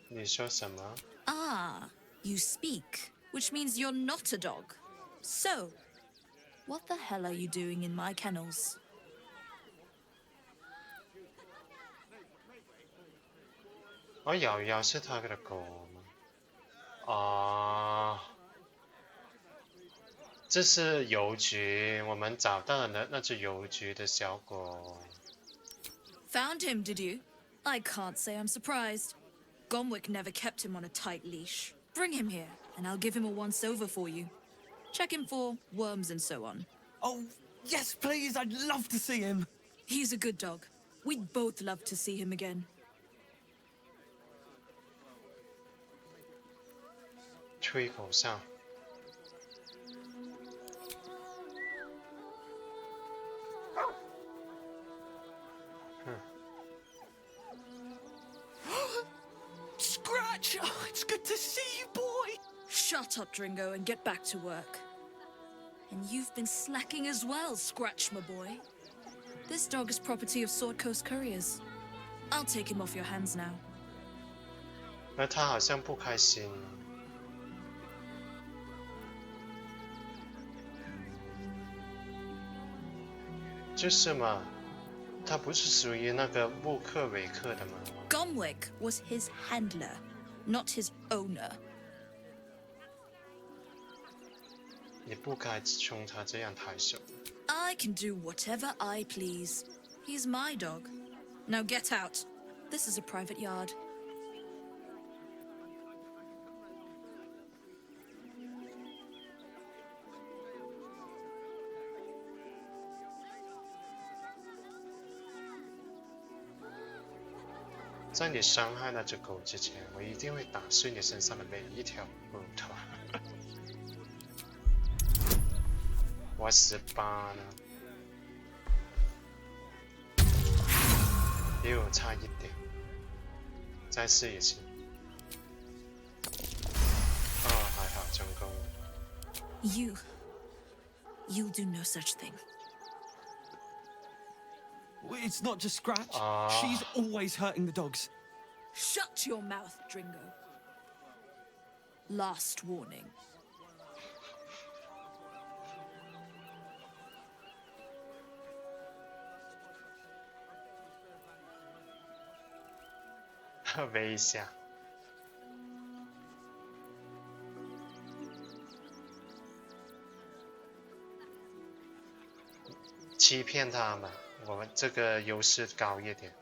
你说什么？ Ah, you speak, which means you're not a dog. So, what the hell are you doing in my kennels? 哦，瑶瑶是他的狗吗？啊，这是邮局，我们找到了那只邮局的小狗。 Found him, did you? I can't say I'm surprised. Gomwick never kept him on a tight leash. Bring him here, and I'll give him a once-over for you. Check him for worms and so on. Oh, yes, please, I'd love to see him. He's a good dog. We'd both love to see him again. 吹口哨。 Scratch! Oh, it's good to see you, boy! Shut up, Dringo, and get back to work. And you've been slacking as well, Scratch, my boy. This dog is property of Sword Coast Couriers. I'll take him off your hands now. 而他好像不开心。 就是嘛，他不是属于那个穆克韦克的吗？ Gomwick was his handler, not his owner. 你不该冲他这样抬手。 I can do whatever I please. He's my dog. Now get out. This is a private yard. 在你伤害那只狗之前，我一定会打碎你身上的每一条骨头。我18呢，比我差一点，再试一次。哦，还好成功了。You'll do no such thing. It's not just Scratch. She's always hurting the dogs. Shut your mouth, Dringo. Last warning. Wait 一下。欺骗他们。 我们这个优势高一点，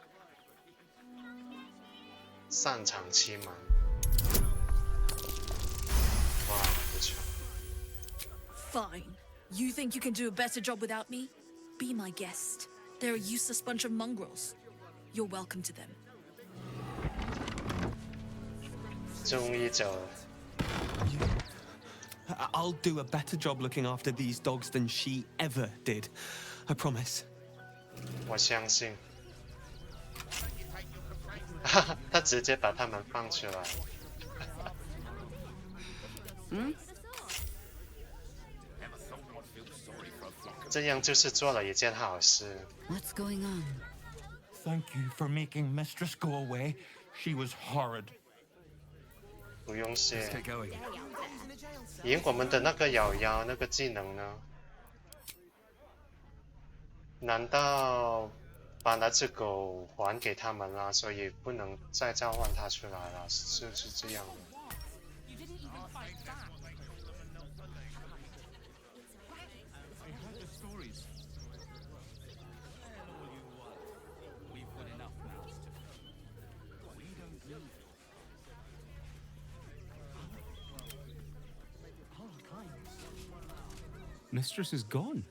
擅长欺瞒。哇，不错。Fine. You think you can do a better job without me? Be my guest. They're a useless bunch of mongrels. You're welcome to them. 终于走了。I'll do a better job looking after these dogs than she ever did. I promise. 我相信。他直接把他们放出来。这样就是做了一件好事。 What's going on? Thank you for making Mistress go away. She was horrid. 不用谢。 Let's get going. 咦，我们的那个瑶瑶那个技能呢？ 难道把那只狗还给他们了，所以不能再召唤它出来了？是这样的。Mistress is gone.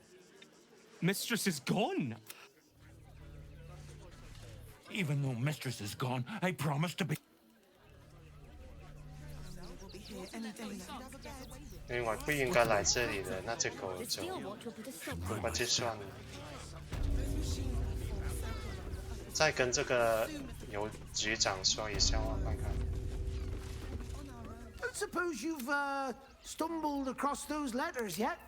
Mistress is gone! Even though Mistress is gone, I promise to be... 因为不应该来这里的那只狗走，不过就算了。再跟这个邮局长说一下话，看看。I suppose you've stumbled across those letters yet?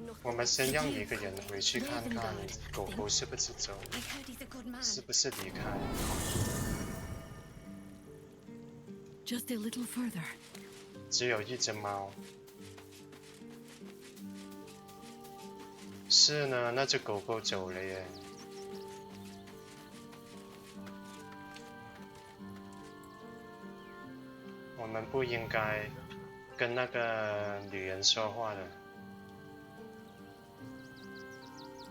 enough. 我们先让一个人回去看看狗狗是不是走，是不是离开。Just a little further. 只有一只猫。是呢，那只狗狗走了耶。我们不应该跟那个女人说话的。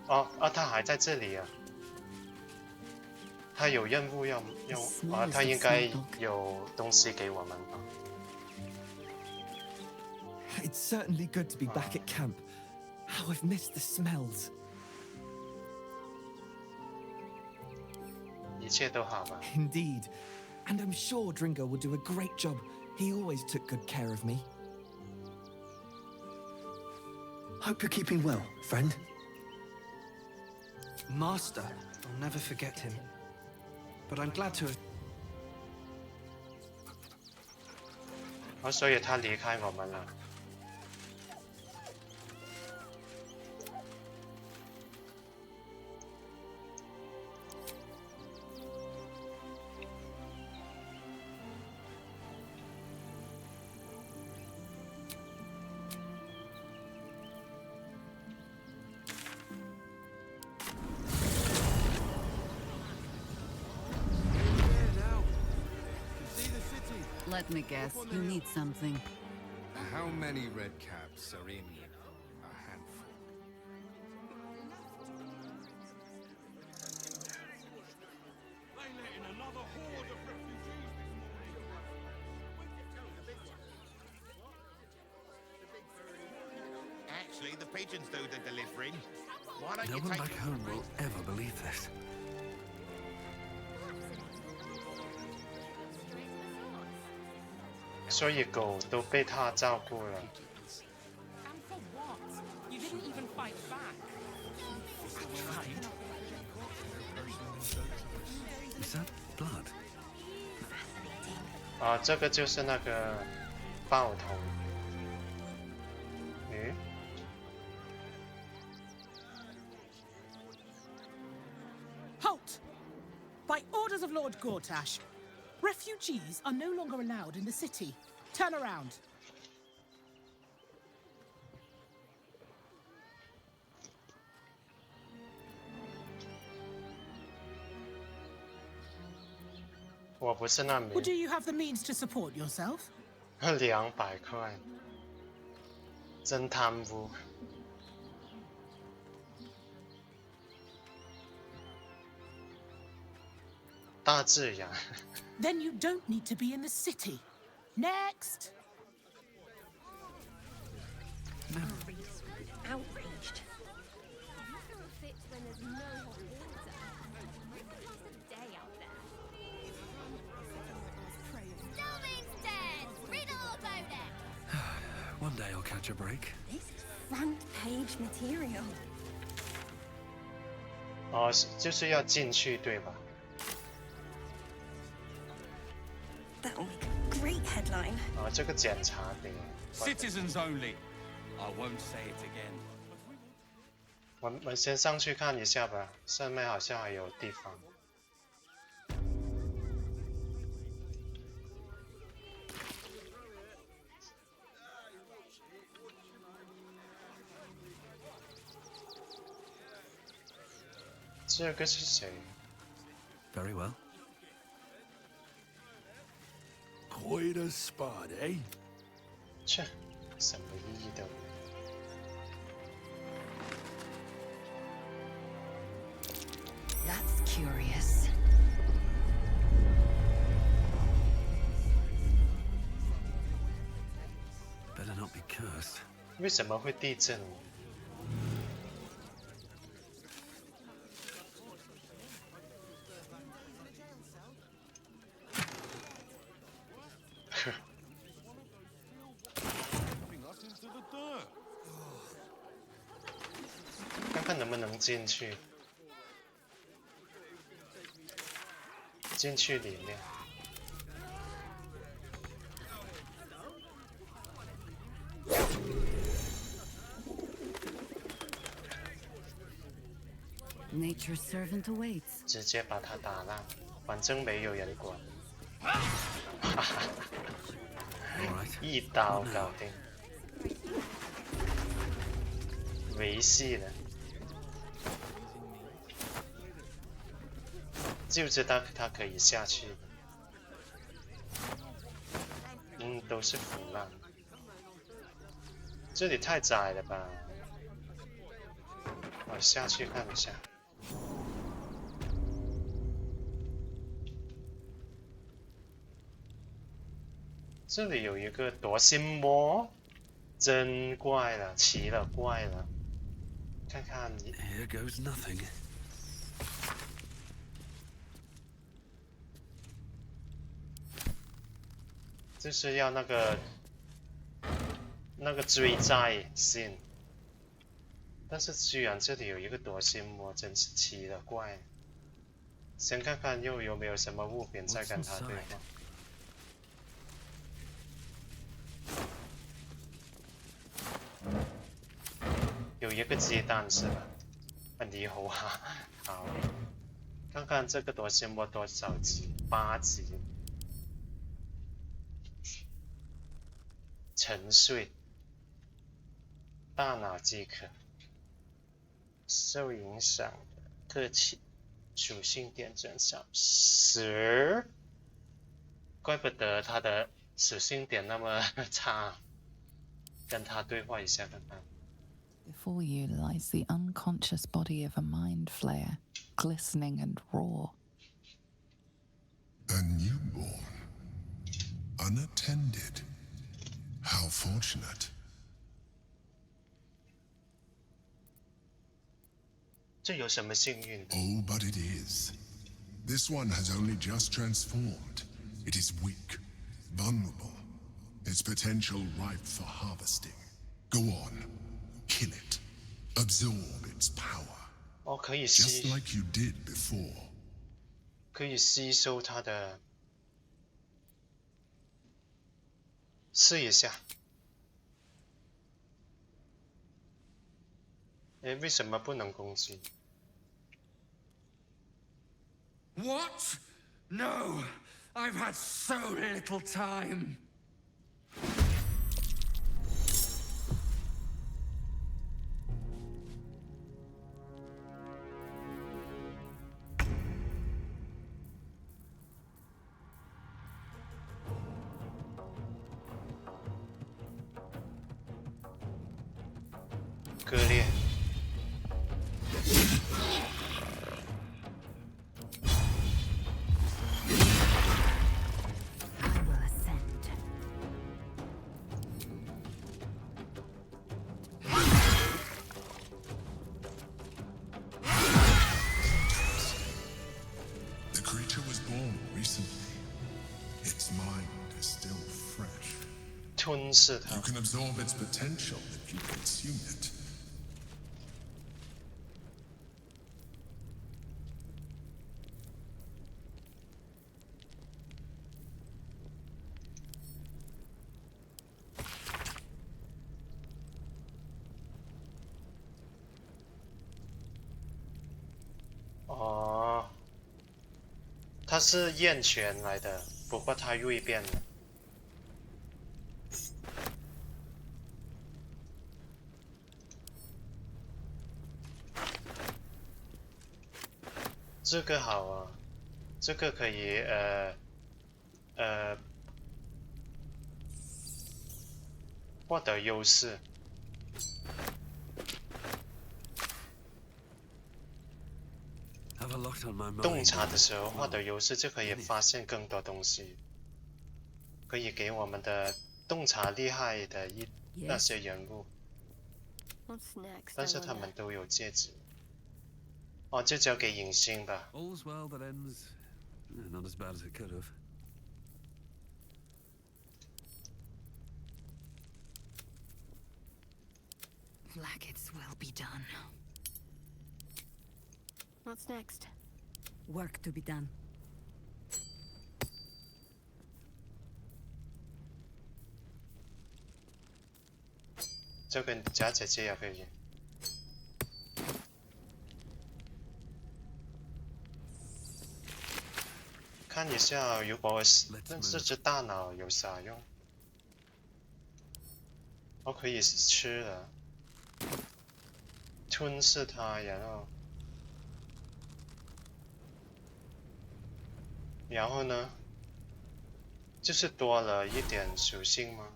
哦啊，他还在这里啊！他有任务要啊，他应该有东西给我们吧。 It's certainly good to be back at camp. How I've missed the smells. 一切都好吧？ Indeed. And I'm sure Dringo will do a great job. He always took good care of me. Hope you're keeping well, friend. Master, I'll never forget him. But I'm glad to have... 哦，所以他离开我们了。 Let me guess, you need something. How many red caps are in a handful? Actually, the pigeons do the delivering. Why don't No you one take back home will ever believe this. "所以狗都被他照顾了。 And for what? You didn't even fight back. I tried. Is that blood? 啊，这个就是那个爆头。诶， Halt! By orders of Lord Gortash, refugees are no longer allowed in the city. Turn around. 我不是难民。 Or do you have the means to support yourself? 200块，真贪污。大自然。 Then you don't need to be in the city. Next! Outraged. One day I'll catch a break. This is front page material. 哦，就是要进去，对吧？ That'll make a great headline. 啊，这个检查点。 Citizens only. I won't say it again. 我们先上去看一下吧，上面好像还有地方。 这个是谁 Very well. Quite a spot, eh? 切，什么意义都没有。 That's curious. Better not be cursed. 为什么会地震？ What's 看看能不能进去，进去里面。Nature's servant awaits. 直接把它打烂，反正没有人管。一刀搞定，维系了，就知道它可以下去的。都是腐烂。这里太窄了吧？我下去看一下。这里有一个夺心魔，真怪了，奇了怪了。看看你。Here goes nothing. 就是要那个追债信，但是居然这里有一个夺心魔，真是奇了怪了。先看看又有没有什么物品在跟他对话。有一个鸡蛋是吧？猕猴啊，好，看看这个夺心魔多少级？8级。沉睡，大脑饥渴，受影响的个体属性点增少10，怪不得他的属性点那么差。跟他对话一下看看。Before you lies the unconscious body of a mind flayer, glistening and raw. A newborn, unattended. How fortunate. 这有什么幸运的？ Oh, but it is. This one has only just transformed. It is weak, vulnerable. Its potential ripe for harvesting. Go on, kill it. Absorb its power. 哦，可以 Just like you did before. 可以吸收它的。试一下。诶，为什么不能攻击 What? No! I've had so little time!割裂。The creature was born recently. Its mind is still fresh. 吞噬它。 You can absorb its potential if you consume it.哦，它是燕犬来的，不过它锐变了。这个好啊，这个可以获得优势。洞察的时候获得优势，就可以发现更多东西，可以给我们的洞察厉害的那些人物。但是他们都有戒指。哦，就交给影星吧。 All's well that ends not as bad as it could have. like its will be done. What's next? Work to be done. 就跟假姐姐也可以。看一下，如果那这只大脑有啥用？我可以吃了，吞噬它，然后呢？就是多了一点属性吗？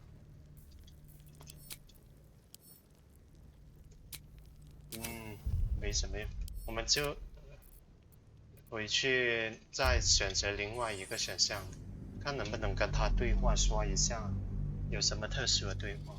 没什么用，我们就回去再选择另外一个选项，看能不能跟他对话，说一下有什么特殊的对话。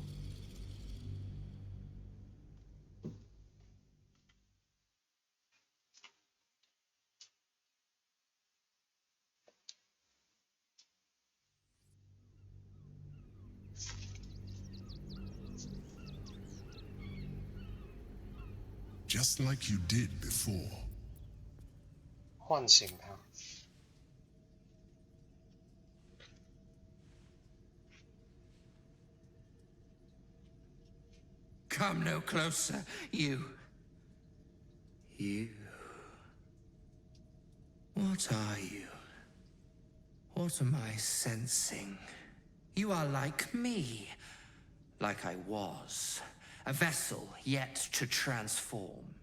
Just like you did before. 唤醒他。Come no closer, you. You. What are you? What am I sensing? You are like me. Like I was. A vessel yet to transform.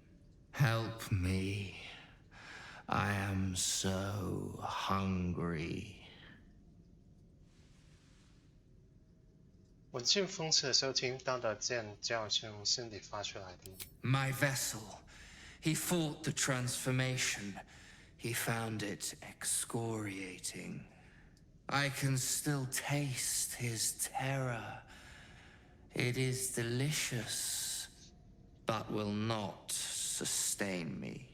Help me. I am so hungry. 我进风池的时候听到的尖叫是从心里发出来的。My vessel. He fought the transformation. He found it excoriating. I can still taste his terror. It is delicious, but will not sustain me.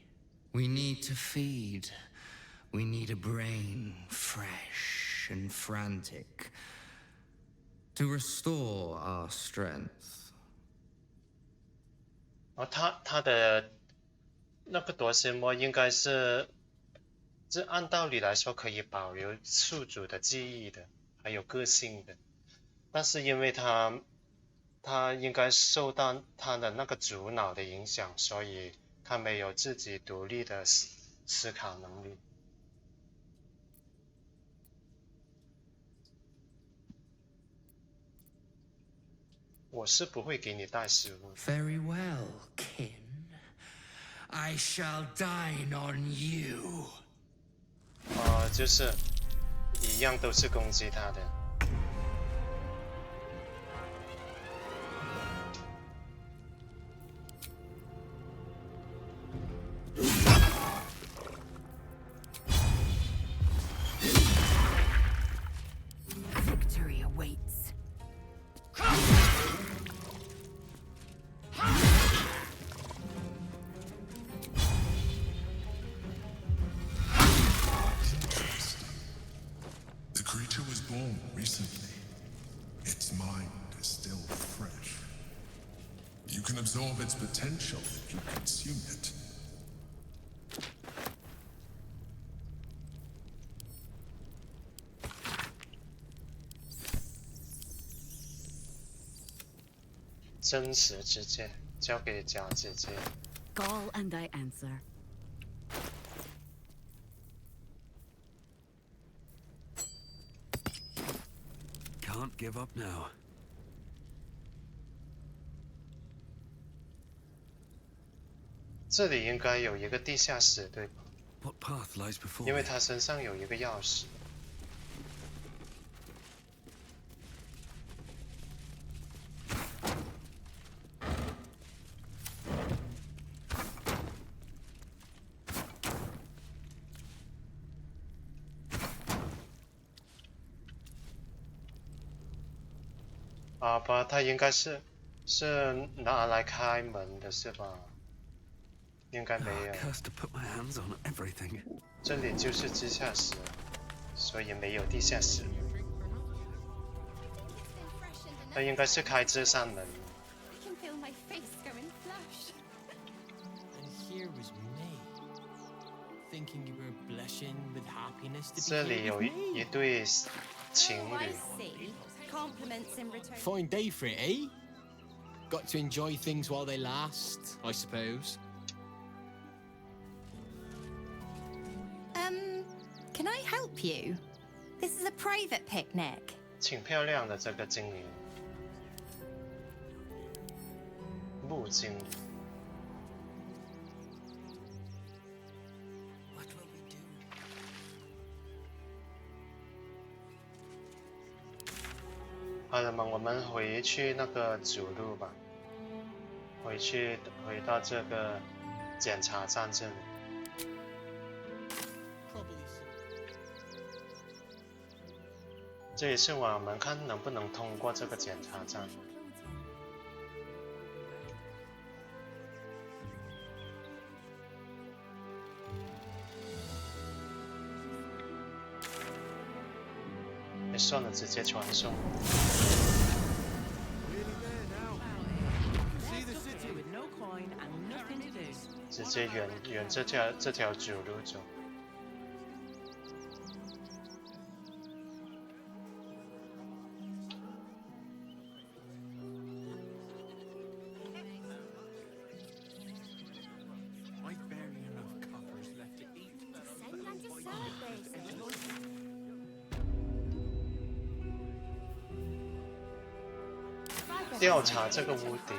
We need to feed. We need a brain fresh and frantic to restore our strength. 他的那个夺心魔应该是，这按道理来说可以保留宿主的记忆的，还有个性的，但是因为他应该受到他的那个主脑的影响，所以他没有自己独立的思考能力。我是不会给你带食物。Very well, kin. I shall dine on you. 就是一样都是攻击他的。Victory awaits. The creature was born recently. Its mind is still fresh. You can absorb its potential if you consume it. 真实之剑交给假姐姐。Call and I answer. Can't give up now. 这里应该有一个地下室，对吧？ What path lies before 因为 me? 他身上有一个钥匙。他应该是拿来开门的是吧？应该没有。Cursed to put my hands on everything. 这里就是地下室，所以没有地下室。他应该是开这扇门。 I can feel my face going thinking you were blushing with happiness to 这 be 里 here 有 with me? 一对情侣， See. Compliments in return. Fine day for it, eh? Got to enjoy things while they last, I suppose. Can I help you? This is a private picnic. 挺漂亮的这个精灵，木精灵。好了嘛，我们回去那个主路吧，回到这个检查站这里。这一次我们看能不能通过这个检查站。算了，直接传送。直接沿这条主路走。调查这个屋顶。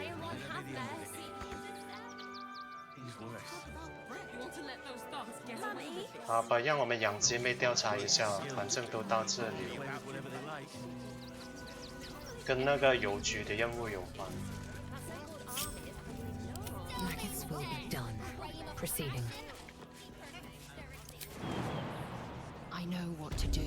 好吧，让我们养鸡妹调查一下，反正都到这里，跟那个邮局的任务有关。Maggots will be done. Proceeding. I know what to do.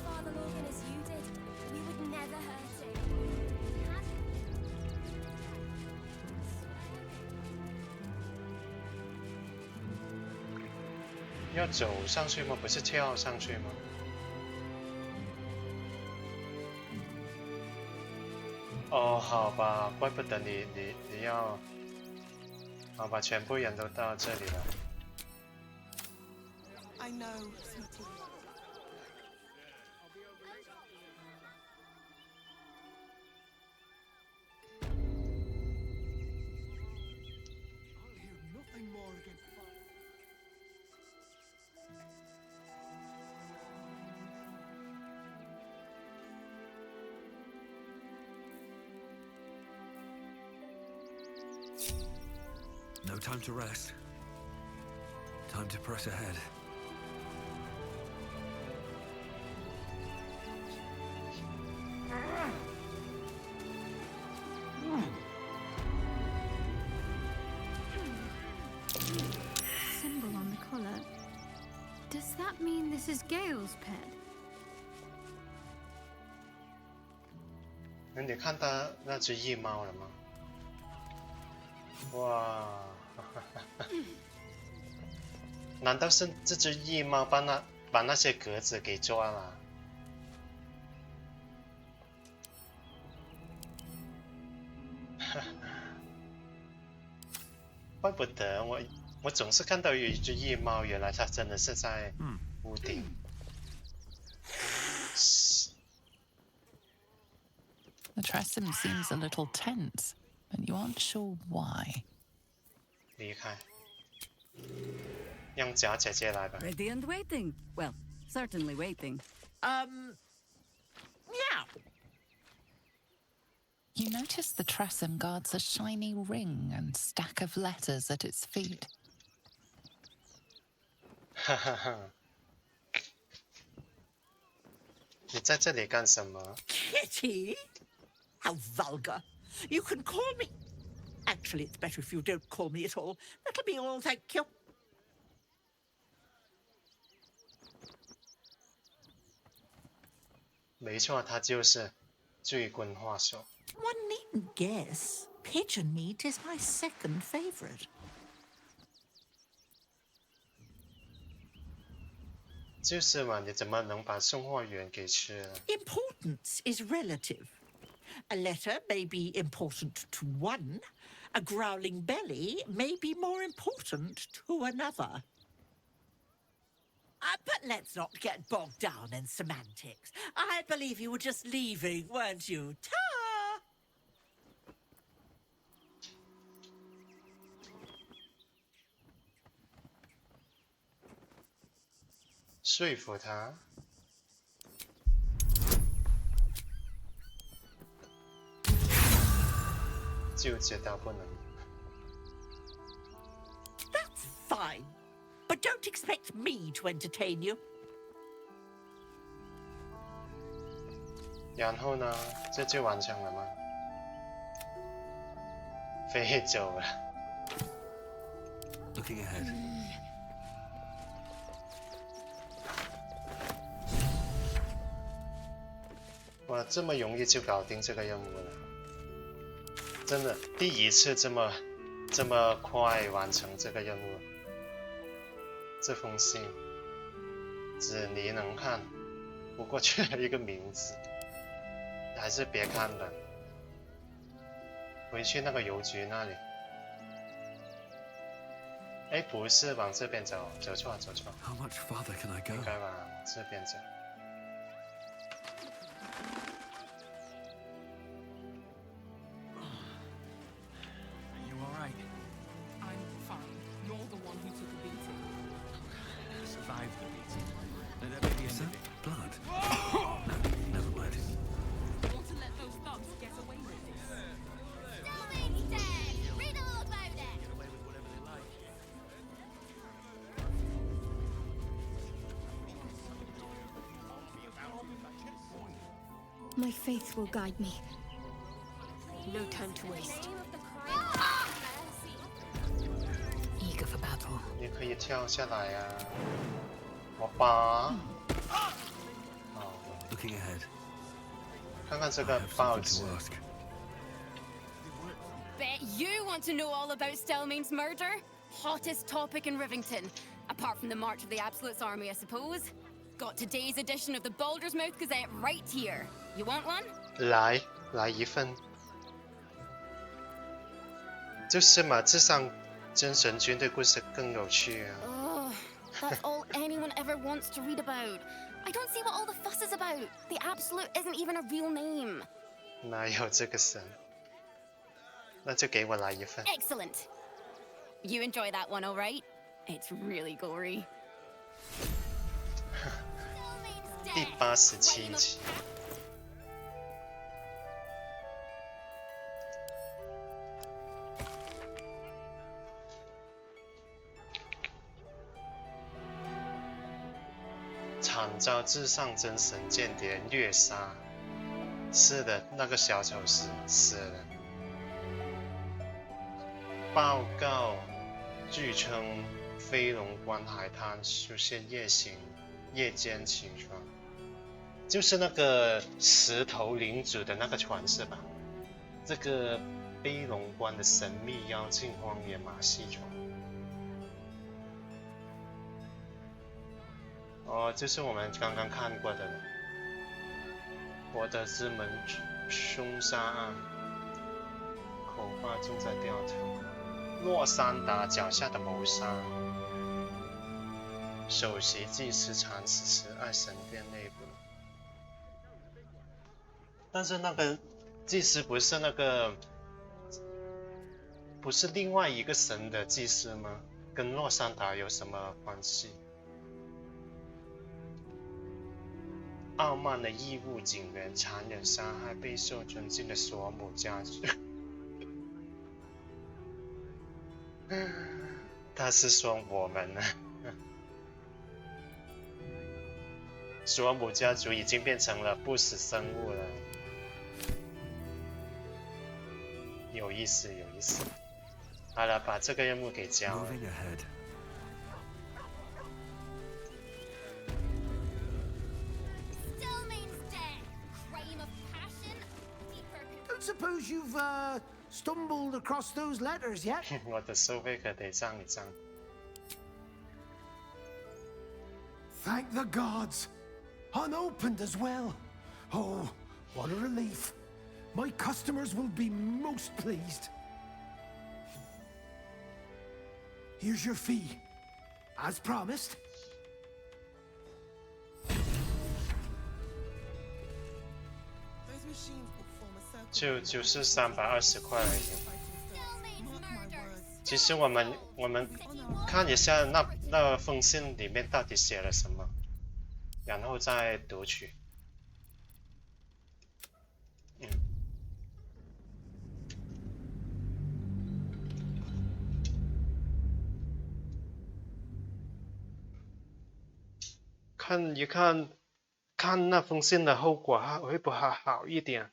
Father 要走上去吗？不是跳上去吗？哦，好吧，怪不得你要，好吧，全部人都到这里了。I know, sweetie. No time to rest. Time to press ahead. Symbol on the collar. Does that mean this is Gale's pet? 你看到那只翼猫了吗？哇！难道是这只翼猫把那些格子给抓了？怪不得我总是看到有一只翼猫，原来它真的是在屋顶。The Tresem seems a little tense, but you aren't sure why. 离开，让假姐姐来吧。 Ready and waiting. Well, certainly waiting. Yeah. You notice the Tresem guards a shiny ring and stack of letters at its feet. 哈哈哈！你在这里干什么 Kitty? How vulgar. You can call me... Actually, it's better if you don't call me at all. That'll be all, thank you. 没错，他就是醉棍话手。 One needn't guess. Pigeon meat is my second favourite. 就是嘛，你怎么能把送货员给吃了？ Importance is relative. A letter may be important to one. A growling belly may be more important to another. But let's not get bogged down in semantics. I believe you were just leaving, weren't you? Ta! 说服他。就知道不能。That's fine, but don't expect me to entertain you. 然后呢？这就完成了吗？飞走了。Looking ahead. 哇，这么容易就搞定这个任务了，真的第一次这么快完成这个任务。这封信，只你能看，不过缺了一个名字，还是别看了，回去那个邮局那里。哎，不是往这边走，走错。 How much farther can I go? 应该往这边走。 My faith will guide me. No time to waste. Eager for battle. 你可以跳下来呀、啊，我拔。Looking ahead. 看看这个报纸。 Bet you want to know all about Stillmane's murder? Hottest topic in Rivington. Apart from the March of the Absolute's army, I suppose. Got today's edition of the Baldur's Mouth Gazette right here. You want one? 来一份。就是嘛，至上真神军队故事更有趣啊。Oh, that's all anyone ever wants to read about. I don't see what all the fuss is about. The Absolute isn't even a real name. 哪有这个神？那就给我来一份。Excellent. You enjoy that one, all right? It's really gory. 第87集。惨遭至上真神间谍虐杀。是的，那个小丑死了。报告，据称飞龙关海滩出现夜间情况，就是那个石头领主的那个船是吧？这个飞龙关的神秘妖精荒野马戏船。哦，就是我们刚刚看过的柏德之门凶杀案，口话正在调查。洛桑达脚下的谋杀，首席祭司惨死慈爱神殿内部。但是那个祭司不是另外一个神的祭司吗？跟洛桑达有什么关系？傲慢的义务警员残忍杀害备受尊敬的索姆家族。他是说我们呢？索姆家族已经变成了不死生物了，有意思。好了，把这个任务给交了。Don't suppose you've stumbled across those letters yet? 我的收费可得涨一涨。Thank the gods! Unopened as well. Oh, what a relief. My customers will be most pleased. Here's your fee. As promised. 就是320块而已。其实我们看一下那封信里面到底写了什么，然后再读取。看一看，看那封信的后果会不会好一点？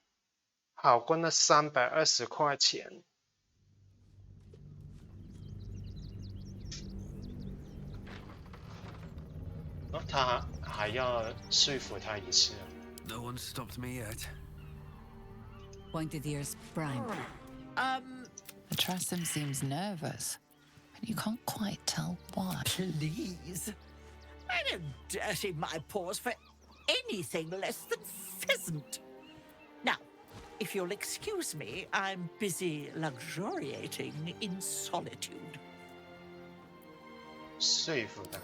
好过那320块钱。他还要说服他一次。No one stopped me yet. Pointed ears prime. The Tressum seems nervous, but you can't quite tell why. Please. I don't dirty my paws for anything less than pheasant. Now, if you'll excuse me, I'm busy luxuriating in solitude. 说服他。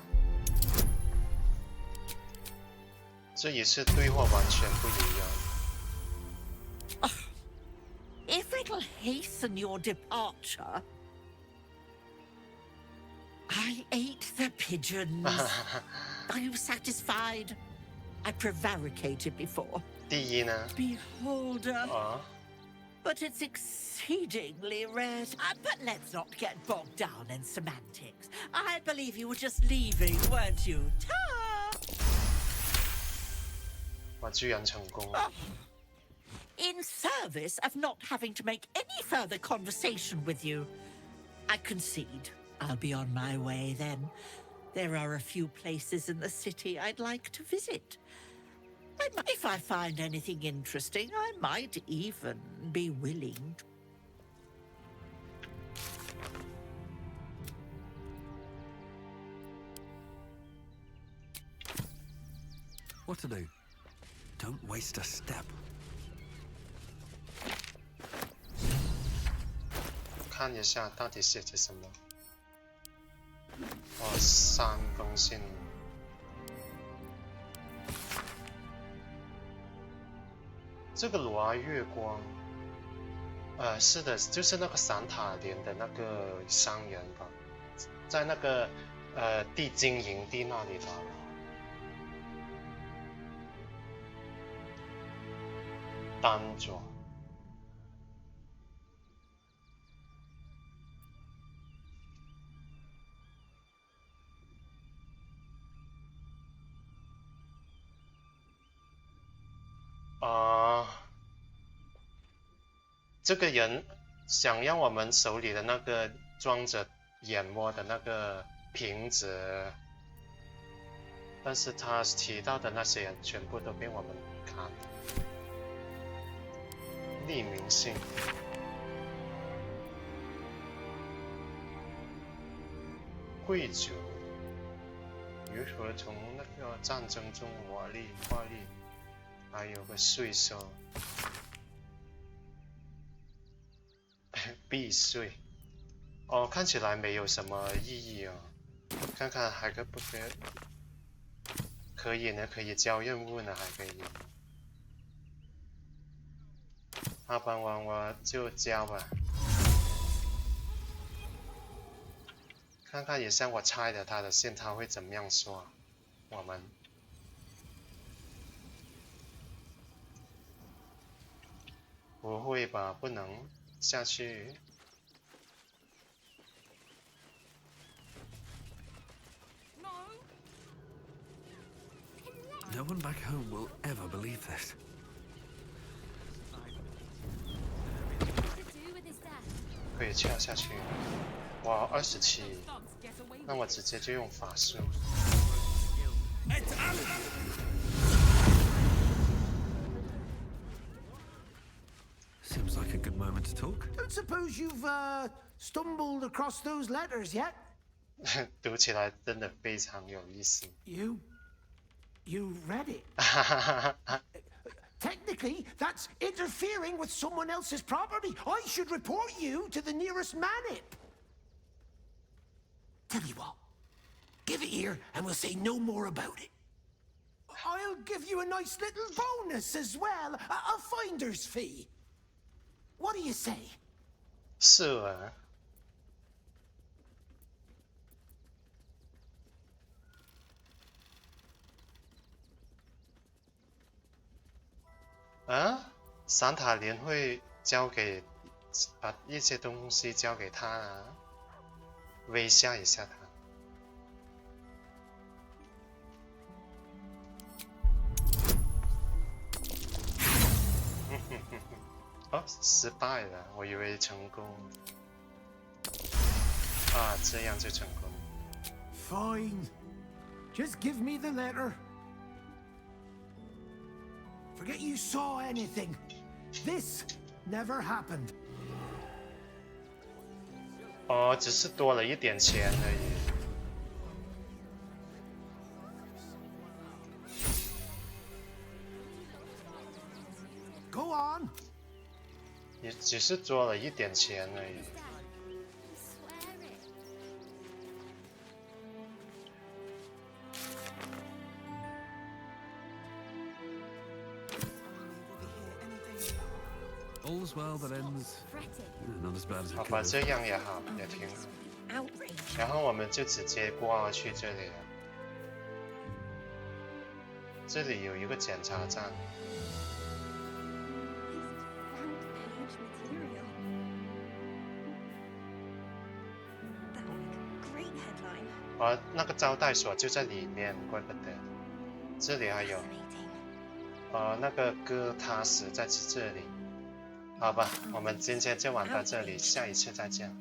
这一次对话完全不一样。If it'll hasten your departure, I ate the pigeons. Are you satisfied? I prevaricated before. 第一呢 Beholder. But it's exceedingly rare. But let's not get bogged down in semantics. I believe you were just leaving, weren't you? Ta! 我居然成功了。In service of not having to make any further conversation with you, I concede. I'll be on my way then. There are a few places in the city I'd like to visit. If I find anything interesting, I might even be willing to. What to do? Don't waste a step. 看一下到底写着什么。3封信。这个罗阿月光，是的，就是那个散塔连的那个商人吧，在那个地精营地那里吧。单爪。这个人想要我们手里的那个装着眼窝的那个瓶子，但是他提到的那些人全部都被我们砍了。匿名信。贵族如何从那个战争中获利，还有个税收。避税，看起来没有什么意义哦。看看还可不可以？可以呢，可以交任务呢，还可以。好吧，我就交吧。看看也像我猜的，他的信他会怎么样说？我们不会吧？不能。下去。No one back home will ever believe this. 可以跳下去。哇，27，那我直接就用法术。Seems like a good moment to talk. Don't suppose you've stumbled across those letters yet? 读起来真的非常有意思。You read it? Technically, that's interfering with someone else's property. I should report you to the nearest manip. Tell you what, give it here and we'll say no more about it. I'll give you a nice little bonus as well, a finder's fee. What do you say? 是啊。啊，桑塔莲会把一些东西交给他啊，威吓一下他。哦，失败了，我以为成功。啊，这样就成功。Fine. Just give me the letter. Forget you saw anything. This never happened. 哦，只是多了一点钱而已。Go on. 也只是多了一点钱而已。All's well that ends. Not as bad as it 好吧，这样也好，也挺好。然后我们就直接过去这里了。这里有一个检查站。啊，那个招待所就在里面，怪不得。这里还有，那个哥他死在这里。好吧，我们今天就玩到这里，下一次再见。